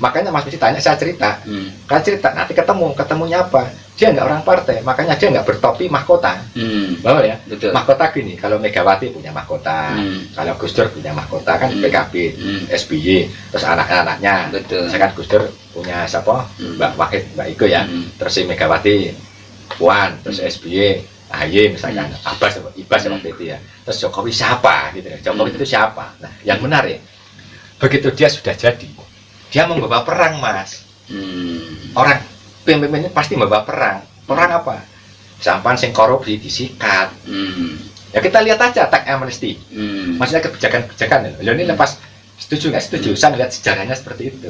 Speaker 2: Makanya Mas Mesti tanya, saya cerita.
Speaker 1: Hmm.
Speaker 2: Kan cerita, nanti ketemunya apa? Dia nggak orang partai, makanya dia nggak bertopi mahkota. Bahwa ya,
Speaker 1: Betul.
Speaker 2: mahkota gini, kalau Megawati punya mahkota, kalau Gus Dur punya mahkota kan PKB, SBY, terus anak-anaknya.
Speaker 1: Betul.
Speaker 2: Misalkan Gus Dur punya siapa? Mbak Wahid, Mbak Iko ya. Terus si Megawati, Puan, terus SBY, AHY misalkan, Ibas waktu itu ya. Terus Jokowi siapa gitu ya? Jokowi itu siapa? Nah, yang menarik, begitu dia sudah jadi, dia membawa perang, Mas. Orang pemimpinnya pasti membawa perang. Perang apa? Sampan sing korupsi disikat. Ya kita lihat aja tax amnesty. Maksudnya kebijakan-kebijakan. Lo ini lepas setuju nggak setuju? Saya melihat sejarahnya seperti itu.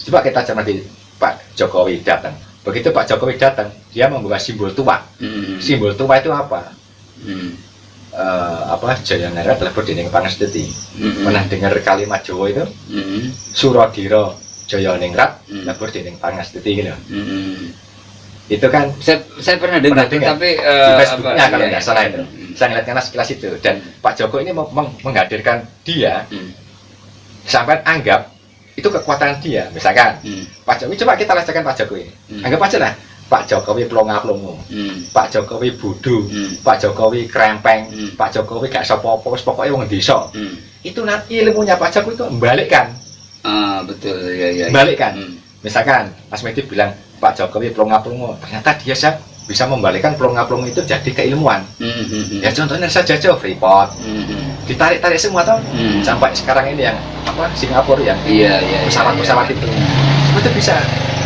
Speaker 2: Coba kita cermati Pak Jokowi datang. Begitu Pak Jokowi datang, dia membawa simbol tua. Simbol tua itu apa? Jaya Nara telebur dening Pangestuti. Pernah dengar kalimat Jawa itu? Suradira Jaya Ningrat telebur dening Pangestuti gitu. Itu kan
Speaker 1: Saya pernah dengar, tapi
Speaker 2: di Facebooknya kalau nggak salah itu. Saya ngeliat karena sekilas itu. Dan Pak Jokowi ini menghadirkan dia, sampai anggap itu kekuatan dia. Misalkan Pak Jokowi, coba kita rasakan Pak Jokowi. Anggap aja lah Pak Jokowi plonga-plongo, Pak Jokowi budu, Pak Jokowi krempeng, Pak Jokowi gak sopo-opo, pokoknya wong desa. Itu nanti ilmunya Pak Jokowi itu membalikkan.
Speaker 1: Betul ya.
Speaker 2: Membalikkan. Misalkan Mas Medi bilang Pak Jokowi plonga-plongo, ternyata dia bisa membalikkan plonga-plongo itu jadi keilmuan. Ya contohnya saja Freeport, ditarik-tarik semua toh, sampai sekarang ini yang Singapura yang pesawat-pesawat itu bisa.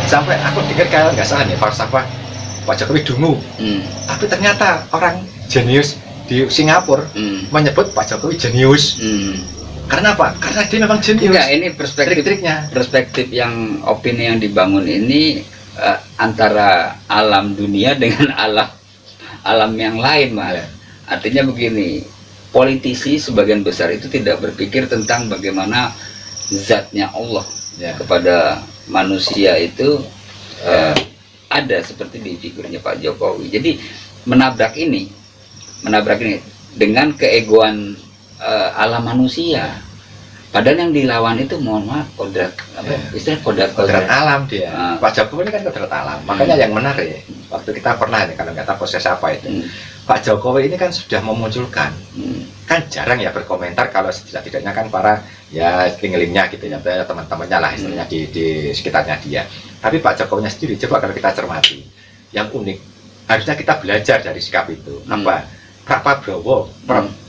Speaker 2: Sampai aku dengar kalau nggak salah nih falsafah Pak Jokowi dungu, tapi ternyata orang jenius di Singapura menyebut Pak Jokowi jenius. Karena apa? Karena dia memang jenius.
Speaker 1: Enggak, ini perspektif yang opini yang dibangun ini antara alam dunia dengan alam yang lain, Mas. Artinya begini, politisi sebagian besar itu tidak berpikir tentang bagaimana zatnya Allah kepada manusia itu ada seperti di figurnya Pak Jokowi. Jadi menabrak ini dengan keegoan alam manusia. Padahal yang dilawan itu mohon maaf kodrat
Speaker 2: kodrat alam dia. Pak Jokowi ini kan kodrat alam. Makanya yang menarik waktu kita pernah nih, kalau nggak tahu proses apa itu, Pak Jokowi ini kan sudah memunculkan, kan jarang ya berkomentar kalau setidaknya kan para ya lingnya gitu ya, teman-temannya lah istilahnya di sekitarnya dia. Tapi Pak Jokowinya sendiri, coba kalau kita cermati, yang unik harusnya kita belajar dari sikap itu. Apa? Pak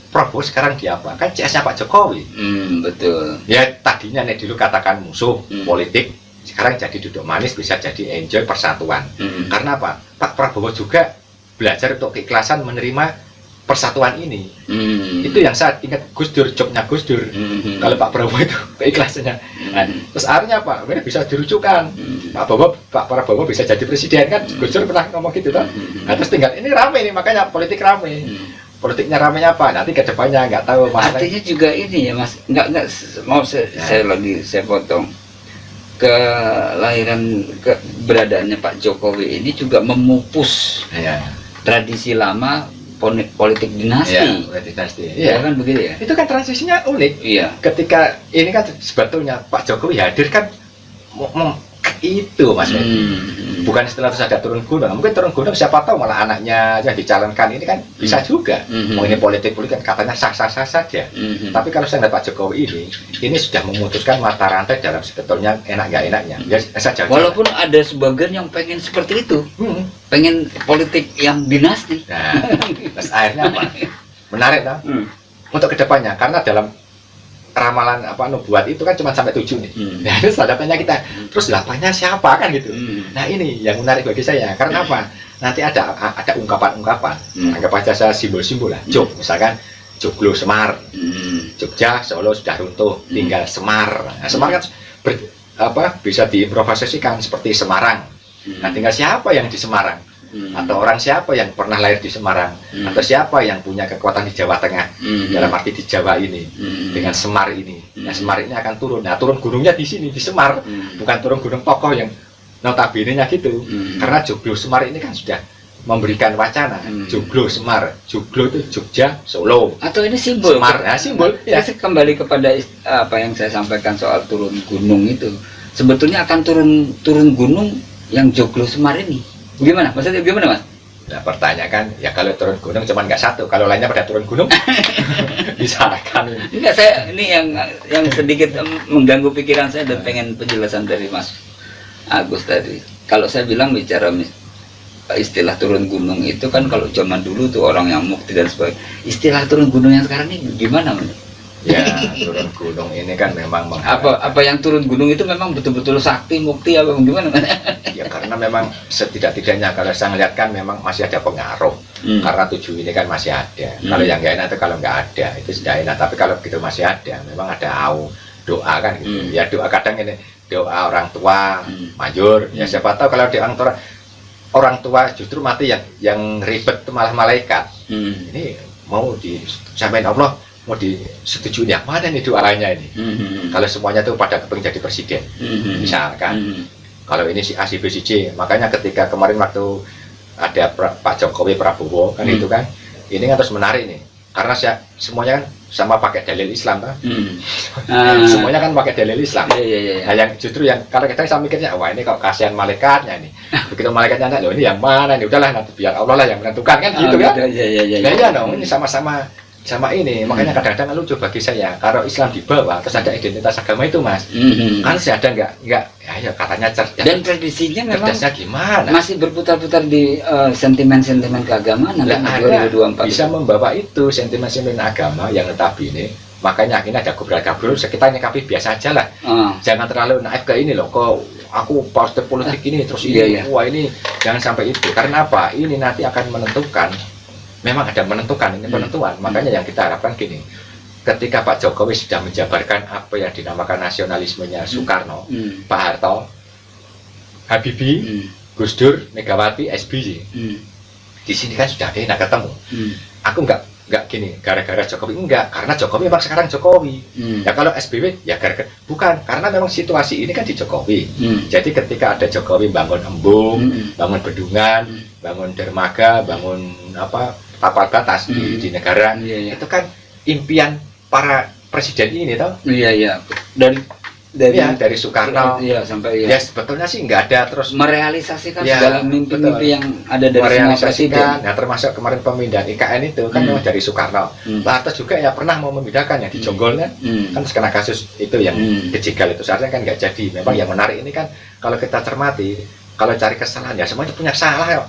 Speaker 2: Prabowo sekarang dia apa? Kan CS-nya Pak Jokowi.
Speaker 1: Betul.
Speaker 2: Ya tadinya nih dulu katakan musuh politik, sekarang jadi duduk manis, bisa jadi enjoy persatuan. Karena apa? Pak Prabowo juga belajar untuk keikhlasan menerima persatuan ini. Itu yang saya ingat Gus Dur, jobnya Gus Dur. Kalau Pak Prabowo itu keikhlasannya. Terus akhirnya apa? Bisa dirujukan. Pak Prabowo bisa jadi presiden kan? Gus Dur pernah ngomong gitu kan? Nah, terus tinggal ini rame nih, makanya politik rame. Politiknya ramenya apa? Nanti ke depannya nggak tahu.
Speaker 1: Artinya juga ini ya Mas, nggak mau saya potong. Keberadaannya Pak Jokowi ini juga memupus tradisi lama politik dinasti.
Speaker 2: Politik dinasti.
Speaker 1: Ya kan begitu ya.
Speaker 2: Itu kan transisinya unik.
Speaker 1: Iya.
Speaker 2: Ketika ini kan sebetulnya Pak Jokowi hadir kan itu Mas bukan setelah terus ada turun gunung, mungkin turun gunung siapa tahu malah anaknya yang dicalonkan ini kan bisa juga. Mau ini politik kan katanya sah-sah saja. Tapi kalau saya lihat Pak Jokowi ini sudah memutuskan mata rantai dalam sebetulnya enak nggak enaknya. Ya, saja.
Speaker 1: Walaupun ada sebagian yang pengen seperti itu, pengen politik yang dinasti.
Speaker 2: Nah, terus akhirnya apa? Menarik lah untuk kedepannya, karena dalam ramalan nubuat itu kan cuma sampai 7 nih. Nah, terus hadapannya kita, terus 8-nya siapa kan gitu. Nah, ini yang menarik bagi saya. Karena apa? Nanti ada ungkapan-ungkapan. Anggap aja saya simbol-simbol lah. Jog, misalkan Joglo Semar. Jogja, Solo sudah runtuh, tinggal Semar. Nah, Semar kan bisa diimprovisasikan seperti Semarang. Nah, tinggal siapa yang di Semarang? Atau orang siapa yang pernah lahir di Semarang, atau siapa yang punya kekuatan di Jawa Tengah, dalam arti di Jawa ini, dengan Semar ini. Nah, Semar ini akan turun. Nah, turun gunungnya di sini, di Semar, bukan turun gunung tokoh yang notabene-nya gitu. Karena Joglo Semar ini kan sudah memberikan wacana. Joglo Semar, Joglo itu Jogja, Solo.
Speaker 1: Atau ini simbol.
Speaker 2: Semar, nah, simbol.
Speaker 1: Ya. Kembali kepada apa yang saya sampaikan soal turun gunung itu. sebetulnya akan turun gunung yang Joglo Semar ini. Gimana? Maksudnya gimana, Mas?
Speaker 2: Nah, pertanyaan ya kalau turun gunung cuman nggak satu, kalau lainnya pada turun gunung bisa kan.
Speaker 1: Enggak, saya ini yang sedikit mengganggu pikiran saya dan pengen penjelasan dari Mas Agus tadi. Kalau saya bilang bicara istilah turun gunung itu kan kalau zaman dulu tuh orang yang mukti dan sebagainya. Istilah turun gunung yang sekarang ini gimana, Mas?
Speaker 2: Ya, turun gunung ini kan memang
Speaker 1: apa yang turun gunung itu memang betul-betul sakti, mukti apa gimana?
Speaker 2: Ya karena memang setidak-tidaknya kalau saya ngeliat kan memang masih ada pengaruh. Karena 7 ini kan masih ada. Kalau yang nggak enak itu kalau nggak ada itu sudah enak. Tapi kalau begitu masih ada, memang ada doa kan gitu. Ya doa kadang ini doa orang tua, majur. Ya siapa tahu kalau di orang tua justru mati yang ribet itu malah malaikat. Ini mau disampaikan Allah, mau disetujui yang mana nih doanya ini. Kalau semuanya tuh pada kepengen jadi presiden, misalkan. Kalau ini si A, si B, si C, makanya ketika kemarin waktu ada Pak Jokowi, Prabowo kan itu kan, ini kan terus menarik nih, karena semuanya kan sama pakai dalil Islam kan, semuanya kan pakai dalil Islam. Nah yang justru yang kalau kita saya mikirnya, wah ini kok kasihan malaikatnya nih, begitu malaikatnya loh ini yang mana nih, udahlah nanti biar Allah lah yang menentukan kan gitu kan. Nah iya dong, ini sama ini, makanya kadang-kadang lucu bagi saya kalau Islam dibawa terus ada identitas agama itu, Mas. Kan saya ada nggak ya katanya cerdas,
Speaker 1: dan tradisinya memang
Speaker 2: gimana
Speaker 1: masih berputar-putar di sentimen-sentimen keagamaan.
Speaker 2: Ada bisa membawa itu sentimen-sentimen agama yang notabene, makanya akhirnya ada gobrol-gabrol sekitar nyikapi biasa aja lah. Jangan terlalu naif ke ini loh, kok aku partai politik ini terus ini wah ini jangan sampai itu, karena apa, ini nanti akan menentukan. Memang ada menentukan, ini penentuan. Makanya yang kita harapkan gini, ketika Pak Jokowi sudah menjabarkan apa yang dinamakan nasionalismenya Soekarno, Pak Harto, Habibie, Gus Dur, Megawati, SBY, di sini kan sudah ada enak ketemu. Aku nggak gini gara-gara Jokowi, enggak, karena Jokowi memang sekarang Jokowi. Ya kalau SBY ya gara-gara bukan, karena memang situasi ini kan di Jokowi. Jadi ketika ada Jokowi bangun embung, bangun bendungan, bangun dermaga, bangun tapal batas di negara, itu kan impian para presiden ini toh. Dari Soekarno
Speaker 1: sampai
Speaker 2: ya sebetulnya sih nggak ada terus
Speaker 1: merealisasikan segala mimpi-mimpi yang ada dari semua presiden.
Speaker 2: Nah termasuk kemarin pemindahan IKN itu kan memang dari Soekarno. Lantas juga ya pernah mau memindahkan yang di Jonggol kan, kan karena kasus itu yang kejegal itu seharusnya kan nggak jadi. Memang yang menarik ini kan kalau kita cermati, kalau cari kesalahan ya semuanya punya salah ya.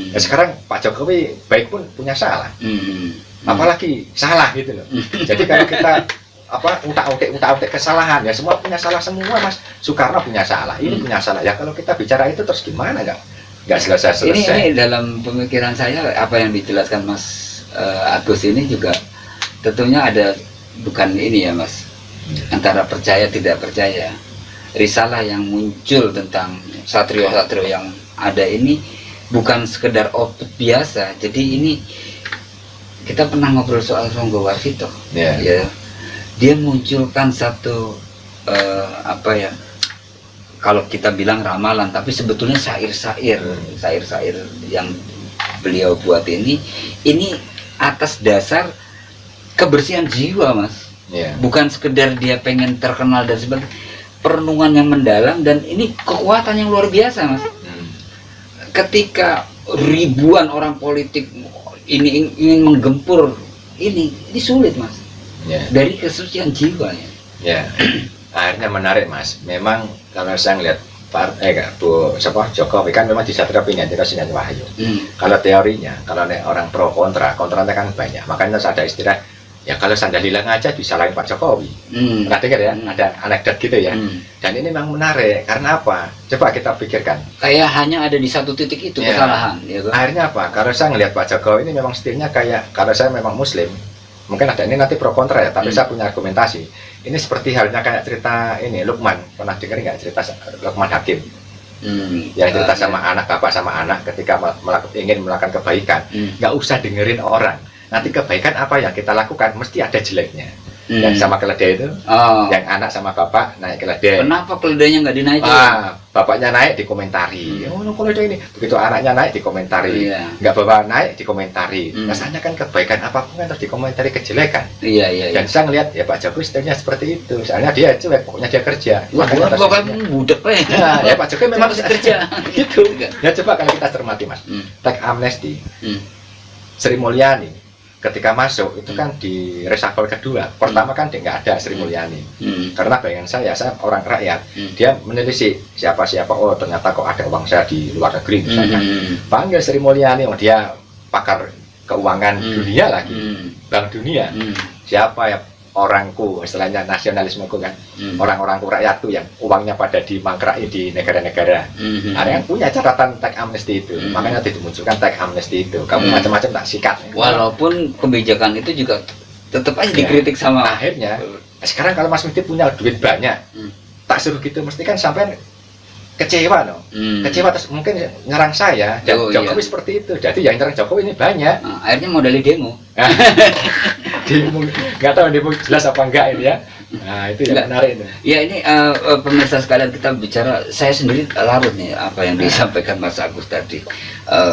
Speaker 2: Ya sekarang Pak Jokowi baik pun punya salah, apalagi salah gitu loh. Jadi kalau kita utak-utik kesalahan ya semua punya salah semua, Mas. Soekarno punya salah, ini punya salah. Ya kalau kita bicara itu terus gimana nggak selesai.
Speaker 1: Ini dalam pemikiran saya apa yang dijelaskan Mas Agus ini juga tentunya ada bukan ini ya, Mas, antara percaya tidak percaya. Risalah yang muncul tentang satrio-satrio yang ada ini bukan sekedar output biasa. Jadi ini kita pernah ngobrol soal Songgo Warsito, ya. Dia munculkan satu kalau kita bilang ramalan, tapi sebetulnya syair-syair yang beliau buat ini atas dasar kebersihan jiwa, Mas. Bukan sekedar dia pengen terkenal dan sebagainya. Perenungan yang mendalam, dan ini kekuatan yang luar biasa, Mas. Ketika ribuan orang politik ini ingin menggempur ini sulit, Mas. Dari kesucian jiwanya.
Speaker 2: Akhirnya menarik, Mas. Memang kalau saya ngeliat Jokowi kan memang disatria pinjantira sinyal wahyu. Kalau teorinya, kalau orang pro kontranya kan banyak. Makanya ada istilah, ya kalau Sandalila ngaca disalahin Pak Jokowi. Pernah dengar ya, ada anekdot gitu ya. Dan ini memang menarik, karena apa? Coba kita pikirkan.
Speaker 1: Kayak hanya ada di satu titik itu kesalahan. Ya,
Speaker 2: akhirnya apa? Kalau saya ngelihat Pak Jokowi ini memang stilnya kayak, kalau saya memang Muslim, mungkin ada ini nanti pro kontra ya, tapi saya punya argumentasi. Ini seperti halnya kayak cerita ini Luqman, pernah dengar nggak cerita Luqman Hakim? Yang cerita sama anak, bapak sama anak ketika ingin melakukan kebaikan, nggak usah dengerin orang. Nanti kebaikan apa yang kita lakukan mesti ada jeleknya. Yang sama keledai itu, yang anak sama bapak naik keledai.
Speaker 1: Kenapa keledainya nggak dinaikin?
Speaker 2: bapaknya naik dikomentari, oh kalau ada ini, begitu anaknya naik dikomentari,
Speaker 1: Iya.
Speaker 2: nggak bawa naik dikomentari,
Speaker 1: Hmm.
Speaker 2: rasanya kan kebaikan apapun kan terus dikomentari kejelekan.
Speaker 1: Iya, iya, iya.
Speaker 2: Dan saya ngelihat ya Pak Jokowi sebenarnya seperti itu, soalnya dia cuek, pokoknya dia kerja.
Speaker 1: Wah,
Speaker 2: Makanya
Speaker 1: pokoknya
Speaker 2: terus-
Speaker 1: budek
Speaker 2: ya Pak Jokowi memang
Speaker 1: Saya masih kerja.
Speaker 2: gitu. Ya coba kalau kita cermati Mas,
Speaker 1: Hmm.
Speaker 2: teks amnesti,
Speaker 1: Hmm.
Speaker 2: Sri Mulyani ketika masuk itu kan di reshuffle kedua, pertama kan dia nggak ada Sri Mulyani.
Speaker 1: Hmm.
Speaker 2: Karena bayangan saya orang rakyat,
Speaker 1: Hmm.
Speaker 2: dia menelisik siapa-siapa, oh ternyata kok ada uang saya di luar negeri misalkan.
Speaker 1: Hmm.
Speaker 2: Panggil Sri Mulyani, oh dia pakar keuangan
Speaker 1: Hmm.
Speaker 2: dunia lagi,
Speaker 1: Hmm.
Speaker 2: Bank Dunia.
Speaker 1: Hmm.
Speaker 2: Siapa ya orangku, istilahnya nasionalismeku kan,
Speaker 1: Hmm.
Speaker 2: orang-orangku rakyatku yang uangnya pada dimangkrai di negara-negara.
Speaker 1: Hmm.
Speaker 2: Ada yang punya catatan teks amnesti itu,
Speaker 1: Hmm.
Speaker 2: makanya dimunculkan teks amnesti itu. Kamu
Speaker 1: Hmm.
Speaker 2: macam-macam tak sikat.
Speaker 1: Walaupun kebijakan itu juga tetap aja
Speaker 2: Ya.
Speaker 1: dikritik sama
Speaker 2: Akhirnya, sekarang kalau Mas Mufti punya duit banyak,
Speaker 1: Hmm.
Speaker 2: tak suruh gitu, mesti kan sampai kecewa no.
Speaker 1: Hmm.
Speaker 2: Kecewa terus mungkin nyerang saya, dan
Speaker 1: Oh,
Speaker 2: Jokowi
Speaker 1: iya.
Speaker 2: seperti itu. Jadi yang nyerang Jokowi ini banyak.
Speaker 1: Nah, akhirnya modali demo.
Speaker 2: Demo, nggak tahu demo jelas apa enggak ini ya. Nah itu yang
Speaker 1: Enggak.
Speaker 2: menarik itu.
Speaker 1: Ya ini pemirsa sekalian, kita bicara, saya sendiri larut nih apa yang disampaikan Mas Agus tadi.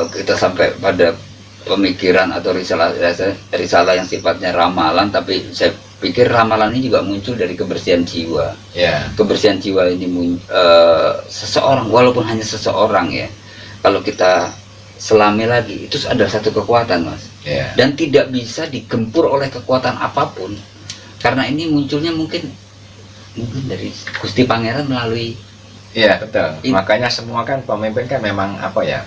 Speaker 1: Kita sampai pada pemikiran atau risalah yang sifatnya ramalan, tapi saya pikir ramalan ini juga muncul dari kebersihan jiwa.
Speaker 2: Ya.
Speaker 1: Kebersihan jiwa ini seseorang, walaupun hanya seseorang ya, kalau kita selami lagi, itu ada satu kekuatan Mas,
Speaker 2: Ya.
Speaker 1: dan tidak bisa digempur oleh kekuatan apapun, karena ini munculnya mungkin dari Gusti Pangeran melalui
Speaker 2: Iya betul.
Speaker 1: Ini-
Speaker 2: Makanya semua kan pemimpin kan memang apa ya,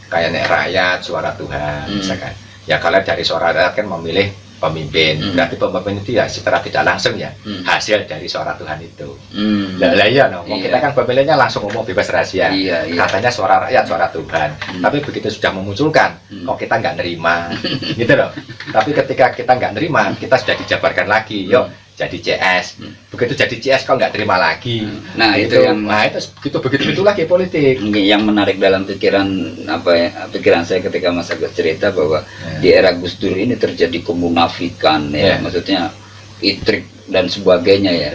Speaker 2: kayak nek rakyat suara Tuhan,
Speaker 1: Hmm.
Speaker 2: misalkan. Ya kalau dari suara rakyat kan memilih pemimpin,
Speaker 1: Hmm.
Speaker 2: berarti pemimpin itu ya secara tidak langsung ya
Speaker 1: Hmm.
Speaker 2: hasil dari suara Tuhan itu.
Speaker 1: Hmm.
Speaker 2: Lah iya no,
Speaker 1: Iya.
Speaker 2: kita kan pemilihnya langsung ngomong bebas rahasia.
Speaker 1: Iya, iya.
Speaker 2: Katanya suara rakyat, suara Tuhan.
Speaker 1: Hmm.
Speaker 2: Tapi begitu sudah memunculkan,
Speaker 1: Hmm.
Speaker 2: kok kita nggak nerima, gitu loh. Tapi ketika kita nggak nerima, kita sudah dijabarkan lagi, yuk jadi CS.
Speaker 1: Hmm.
Speaker 2: Begitu jadi CS kok nggak terima lagi.
Speaker 1: Nah, itu yang-
Speaker 2: nah itu begitu lagi politik.
Speaker 1: Yang menarik dalam pikiran pikiran saya ketika Mas Agus cerita bahwa
Speaker 2: Ya.
Speaker 1: di era Gus Dur ini terjadi kemunafikan ya,
Speaker 2: Ya.
Speaker 1: maksudnya intrik dan sebagainya ya,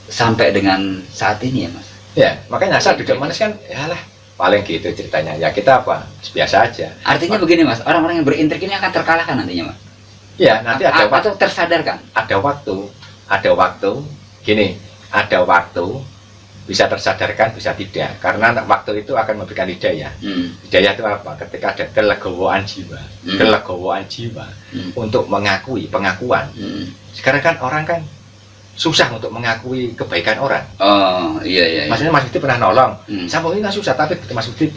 Speaker 1: sampai dengan saat ini ya Mas.
Speaker 2: Ya, makanya saya duduk manis kan, ya lah paling gitu ceritanya. Ya kita apa, biasa aja.
Speaker 1: Artinya begini Mas, orang-orang yang berintrik ini akan terkalahkan nantinya Mas.
Speaker 2: Ya nanti ada
Speaker 1: Atau tersadarkan.
Speaker 2: ada waktu gini, ada waktu bisa tersadarkan bisa tidak, karena waktu itu akan memberikan hidayah. Hidayah itu apa? Ketika ada kelegowoan jiwa, untuk mengakui pengakuan. Sekarang kan orang kan susah untuk mengakui kebaikan orang.
Speaker 1: Oh iya.
Speaker 2: Maksudnya Mas Mufti pernah nolong, sama ini nggak susah, tapi ketika Mas Mufti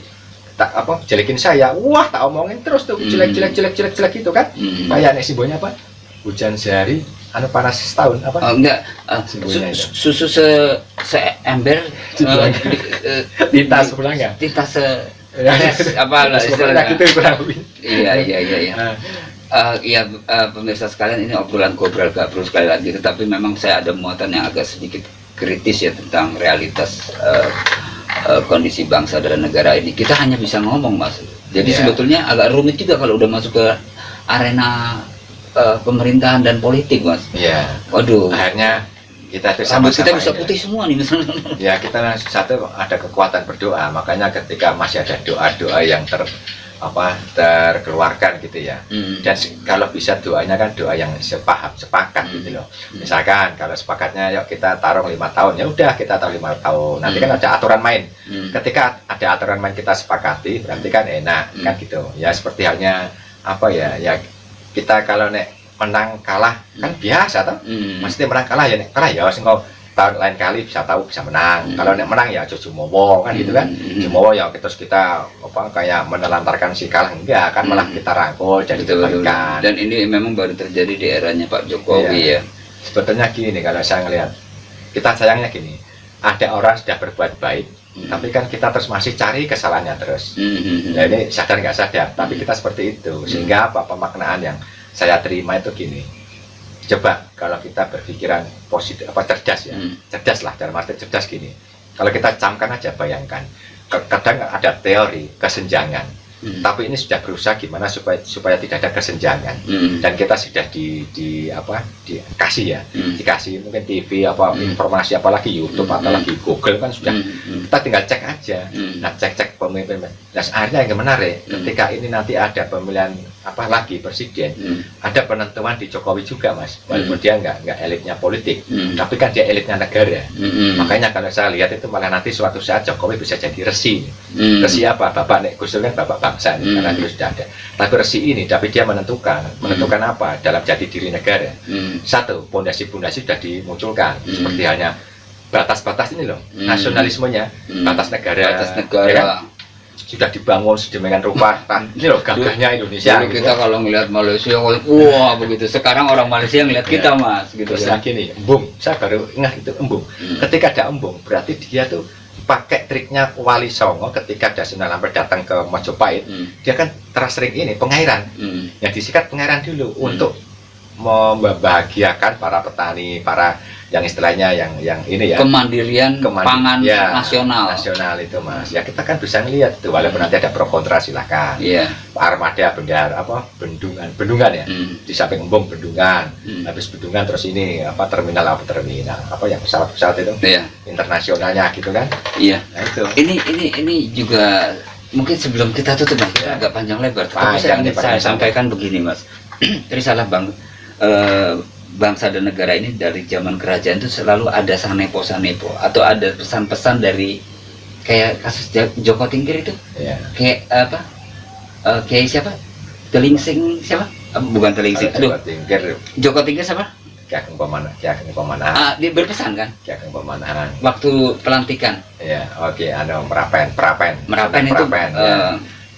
Speaker 2: tak apa jelekin saya, wah tak omongin terus tuh jelek gitu kan. Kayak nek simbolnya apa? Hujan sehari, anu panas setahun apa?
Speaker 1: Oh, enggak,
Speaker 2: Simbolnya itu.
Speaker 1: susu seember,
Speaker 2: Tinta sebelahnya.
Speaker 1: tinta
Speaker 2: Ya,
Speaker 1: apa lah
Speaker 2: sebenarnya
Speaker 1: istilahnya.
Speaker 2: gitu kurang lebih.
Speaker 1: Iya.
Speaker 2: Nah,
Speaker 1: Iya, pemirsa sekalian, ini obrolan ngobrol gabrol sekali lagi, tetapi memang saya ada muatan yang agak sedikit kritis ya tentang realitas kondisi bangsa dan negara ini. Kita hanya bisa ngomong Mas, jadi
Speaker 2: Iya.
Speaker 1: sebetulnya agak rumit juga kalau udah masuk ke arena pemerintahan dan politik Mas.
Speaker 2: Iya.
Speaker 1: Waduh,
Speaker 2: Akhirnya kita itu
Speaker 1: rambut kita
Speaker 2: sama-sama
Speaker 1: bisa
Speaker 2: ini.
Speaker 1: putih semua nih misalnya.
Speaker 2: Ya kita satu ada kekuatan berdoa, makanya ketika masih ada doa-doa yang terkeluarkan gitu ya. Dan kalau bisa doanya kan doa yang sepakat gitu loh. Misalkan kalau sepakatnya yuk kita taruh 5 tahun, ya udah kita taruh 5 tahun. Nanti kan ada aturan main. Ketika ada aturan main kita sepakati, berarti kan enak kan gitu. Ya seperti halnya apa ya? Ya kita kalau menang kalah kan biasa toh. Mesti menang kalah ya nek kalah ya sing kau tahun lain kali bisa tahu bisa menang. Kalau nek menang ya aja jumowo kan gitu kan. Jumowo ya kita apa kayak menelantarkan si kalah enggak kan, malah kita rangkul jadi
Speaker 1: Betul.
Speaker 2: kebaikan.
Speaker 1: Dan ini memang baru terjadi di eranya Pak Jokowi ya.
Speaker 2: Sebetulnya gini kalau saya ngelihat, kita sayangnya gini, ada orang sudah berbuat baik, tapi kan kita terus masih cari kesalahannya terus. Ya ini sadar nggak sadar, tapi kita seperti itu. Sehingga apa pemaknaan yang saya terima itu gini, coba kalau kita berpikiran positif apa cerdas ya, cerdas lah dalam arti cerdas gini. Kalau kita camkan aja, bayangkan, kadang ada teori kesenjangan. Tapi ini sudah berusaha gimana supaya tidak ada kesenjangan. Dan kita sudah dikasih ya, dikasih mungkin TV apa informasi, apalagi YouTube apalagi Google kan sudah, kita tinggal cek aja. Nah, cek pemimpin. Nah, akhirnya yang menarik ketika ini nanti ada pemilihan lagi presiden, ada penentuan di Jokowi juga, Mas. Walaupun dia nggak elitnya politik, tapi kan dia elitnya negara. Makanya kalau saya lihat itu malah nanti suatu saat Jokowi bisa jadi resi. Resi apa? Bapak Nek Gus Dur kan bapak bangsa nih, karena itu sudah ada. Tapi resi ini, tapi dia menentukan apa dalam jati diri negara. Satu, pondasi-pondasi sudah dimunculkan, seperti hanya batas-batas ini loh, nasionalismenya, batas negara, ya kan? Sudah dibangun sedemikian rupa. Nah, ini loh gagahnya Indonesia.
Speaker 1: Dulu kita kalau ngelihat Malaysia, wah begitu. Sekarang orang Malaysia ngelihat kita, Mas, gitu.
Speaker 2: Terus lagi nih, embung. Saya baru ingat itu embung. Ketika ada embung, berarti dia tuh pakai triknya Wali Songo ketika Dasunal Ampel datang ke Majapahit. Dia kan sering ini pengairan. Yang disikat pengairan dulu untuk membahagiakan para petani, para yang istilahnya yang ini ya,
Speaker 1: kemandirian pangan
Speaker 2: ya,
Speaker 1: nasional
Speaker 2: itu, Mas. Ya kita kan bisa ngelihat itu, walaupun nanti ada pro kontra silahkan. Armada bendungan ya, di samping embung bendungan, habis bendungan terus ini terminal yang pesawat itu internasionalnya gitu kan. Nah, itu
Speaker 1: ini juga mungkin sebelum kita tutup, Mas, kita agak panjang lebar, tapi saya sampaikan begini, Mas. Risalah bangsa dan negara ini dari zaman kerajaan itu selalu ada sanepo atau ada pesan-pesan dari kayak kasus Joko Tingkir itu, kayak kayak siapa, Telingsing siapa, bukan Telingsing, Joko Tingkir siapa,
Speaker 2: Ki Ageng Pamanahan.
Speaker 1: Dia berpesan kan,
Speaker 2: Ki Ageng Pamanahan
Speaker 1: waktu pelantikan. Merapen itu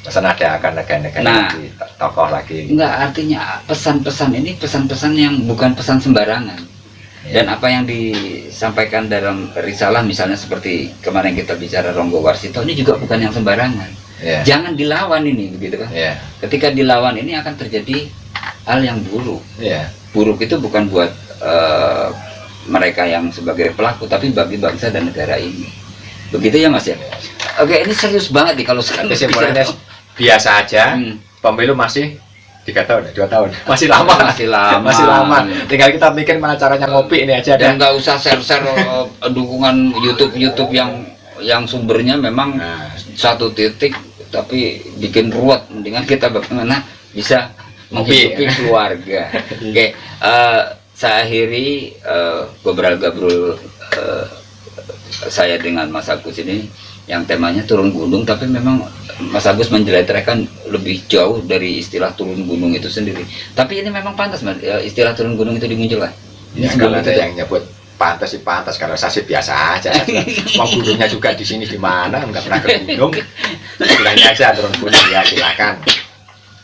Speaker 2: pesan ada akan negara tokoh lagi.
Speaker 1: Enggak, artinya pesan-pesan ini pesan-pesan yang bukan pesan sembarangan. Dan apa yang disampaikan dalam risalah misalnya seperti kemarin kita bicara Ronggo Warsito ini juga bukan yang sembarangan. Jangan dilawan ini, begitu kan? Ketika dilawan ini akan terjadi hal yang buruk. Buruk itu bukan buat mereka yang sebagai pelaku, tapi bagi bangsa dan negara ini. Begitu ya, Mas ya? Oke, ini serius banget nih kalau sekarang
Speaker 2: kesimpulannya biasa aja. Pemilu masih 3 tahun, 2 tahun, masih lama. Tinggal kita mikir mana caranya ngopi ini aja.
Speaker 1: Dan nggak usah share dukungan YouTube yang sumbernya memang satu titik, tapi bikin ruwet. Mendingan kita bagaimana bisa menghidupi keluarga. Oke, saya akhiri ngobrol-ngobrol saya dengan Mas Agus ini yang temanya turun gunung, tapi memang Mas Agus menjelaskan lebih jauh dari istilah turun gunung itu sendiri. Tapi ini memang pantas, Mas, istilah turun gunung itu dimunculkan.
Speaker 2: Kalau ada yang nyebut pantas sih pantas, kalau saya sih biasa aja. Mau gunungnya juga di sini di mana, nggak pernah ke gunung. Istilahnya aja turun gunung, ya silakan.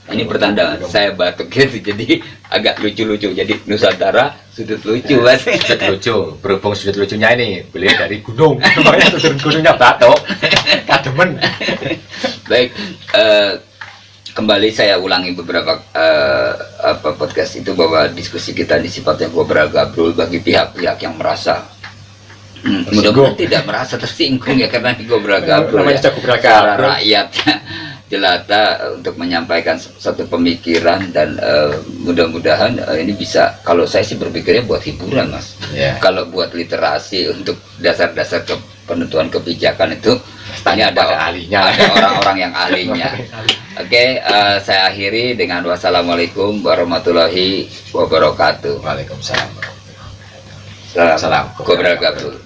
Speaker 1: Ini pertanda saya batuk gitu, jadi agak lucu-lucu. Jadi Nusantara sudut lucu, Mas.
Speaker 2: Sudut lucu. Berhubung sudut lucunya ini beliau dari gunung, makanya turun gunungnya batuk. Kademen.
Speaker 1: Baik, kembali saya ulangi beberapa podcast itu bahwa diskusi kita ini sifatnya ngobrol-ngobrol bagi pihak-pihak yang merasa mudah-mudahan tidak merasa tersinggung ya, karena ngobrol-ngobrol para rakyat jelata untuk menyampaikan satu pemikiran. Dan mudah-mudahan ini bisa, kalau saya sih berpikirnya buat hiburan, Mas. Kalau buat literasi untuk dasar-dasar penentuan kebijakan itu ini ada ahlinya, ada orang-orang yang ahlinya. Oke, saya akhiri dengan wassalamualaikum warahmatullahi wabarakatuh.
Speaker 2: Waalaikumsalam.
Speaker 1: Salam. Ngobrol-ngobrol.